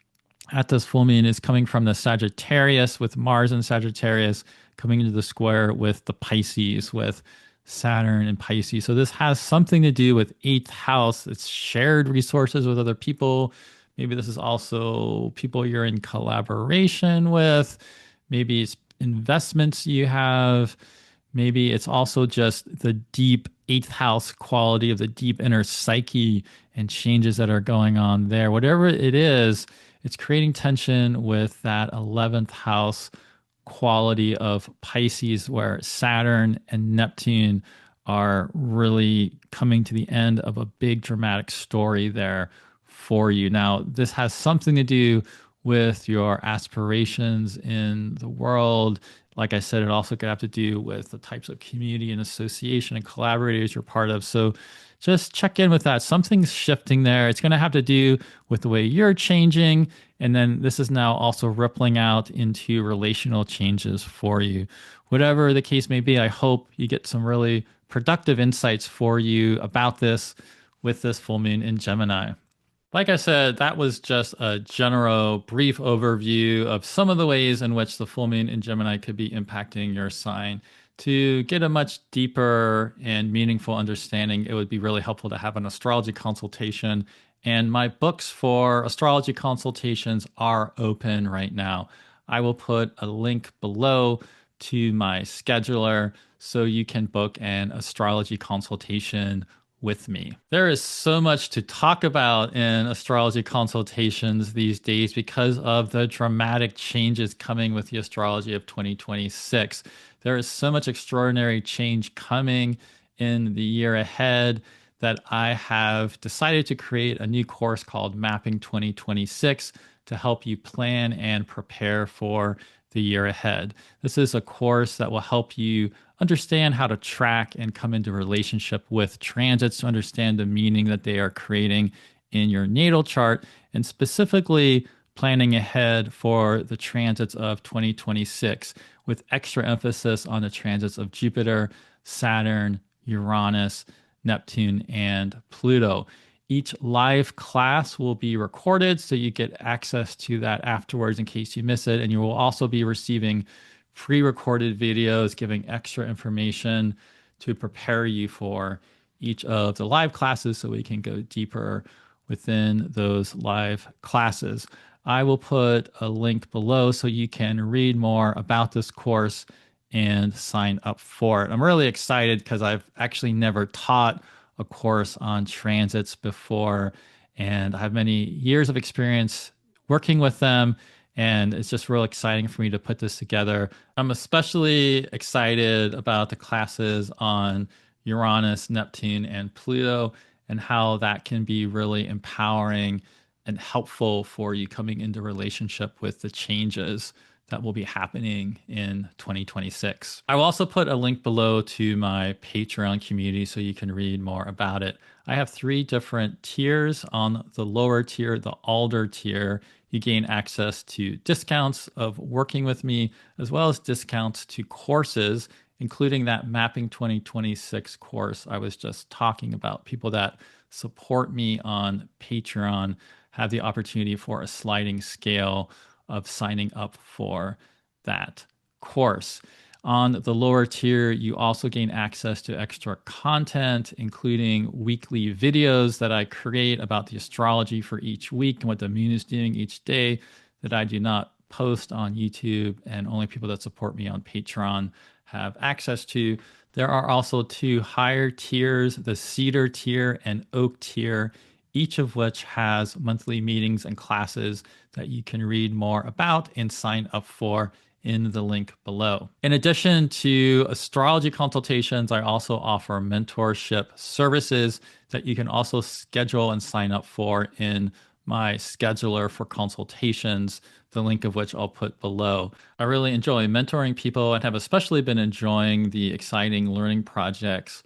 at this full moon is coming from the Sagittarius, with Mars and Sagittarius coming into the square with the Pisces, with Saturn and Pisces. So this has something to do with eighth house. It's shared resources with other people. Maybe this is also people you're in collaboration with. Maybe it's investments you have. Maybe it's also just the deep eighth house quality of the deep inner psyche and changes that are going on there. Whatever it is, it's creating tension with that 11th house quality of Pisces, where Saturn and Neptune are really coming to the end of a big dramatic story there for you. Now, this has something to do with your aspirations in the world. Like I said, it also could have to do with the types of community and association and collaborators you're part of. So just check in with that. Something's shifting there. It's going to have to do with the way you're changing. And then this is now also rippling out into relational changes for you. Whatever the case may be, I hope you get some really productive insights for you about this with this full moon in Gemini. Like I said, that was just a general brief overview of some of the ways in which the full moon in Gemini could be impacting your sign. To get a much deeper and meaningful understanding, it would be really helpful to have an astrology consultation. And my books for astrology consultations are open right now. I will put a link below to my scheduler so you can book an astrology consultation with me. There is so much to talk about in astrology consultations these days because of the dramatic changes coming with the astrology of 2026. There is so much extraordinary change coming in the year ahead that I have decided to create a new course called Mapping 2026 to help you plan and prepare for the year ahead. This is a course that will help you understand how to track and come into relationship with transits to understand the meaning that they are creating in your natal chart, and specifically planning ahead for the transits of 2026 with extra emphasis on the transits of Jupiter, Saturn, Uranus, Neptune, and Pluto. Each live class will be recorded so you get access to that afterwards in case you miss it. And you will also be receiving pre recorded videos giving extra information to prepare you for each of the live classes so we can go deeper within those live classes. I will put a link below so you can read more about this course and sign up for it. I'm really excited because I've actually never taught a course on transits before, and I have many years of experience working with them, and it's just real exciting for me to put this together. I'm especially excited about the classes on Uranus, Neptune, and Pluto, and how that can be really empowering and helpful for you coming into relationship with the changes that will be happening in 2026. I will also put a link below to my Patreon community so you can read more about it. I have 3 different tiers. On the lower tier, the Alder tier, you gain access to discounts of working with me, as well as discounts to courses, including that Mapping 2026 course I was just talking about. People that support me on Patreon have the opportunity for a sliding scale of signing up for that course. On the lower tier, you also gain access to extra content, including weekly videos that I create about the astrology for each week and what the moon is doing each day that I do not post on YouTube, and only people that support me on Patreon have access to. There are also 2 higher tiers, the Cedar tier and Oak tier, each of which has monthly meetings and classes that you can read more about and sign up for in the link below. In addition to astrology consultations, I also offer mentorship services that you can also schedule and sign up for in my scheduler for consultations, the link of which I'll put below. I really enjoy mentoring people and have especially been enjoying the exciting learning projects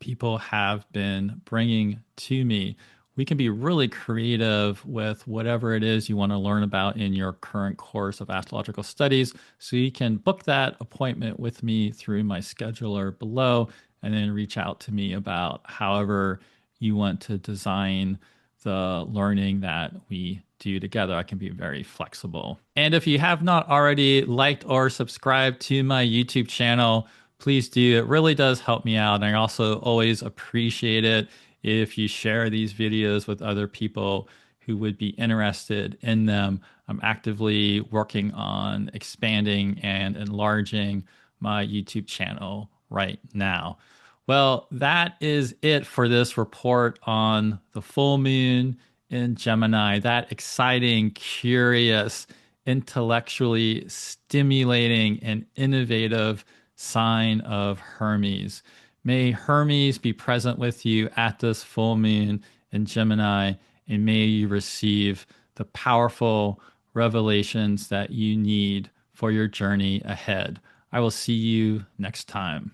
people have been bringing to me. We can be really creative with whatever it is you want to learn about in your current course of astrological studies. So you can book that appointment with me through my scheduler below and then reach out to me about however you want to design the learning that we do together. I can be very flexible. And if you have not already liked or subscribed to my YouTube channel, please do. It really does help me out. And I also always appreciate it if you share these videos with other people who would be interested in them. I'm actively working on expanding and enlarging my YouTube channel right now. Well, that is it for this report on the full moon in Gemini, that exciting, curious, intellectually stimulating, and innovative sign of Hermes. May Hermes be present with you at this full moon in Gemini, and may you receive the powerful revelations that you need for your journey ahead. I will see you next time.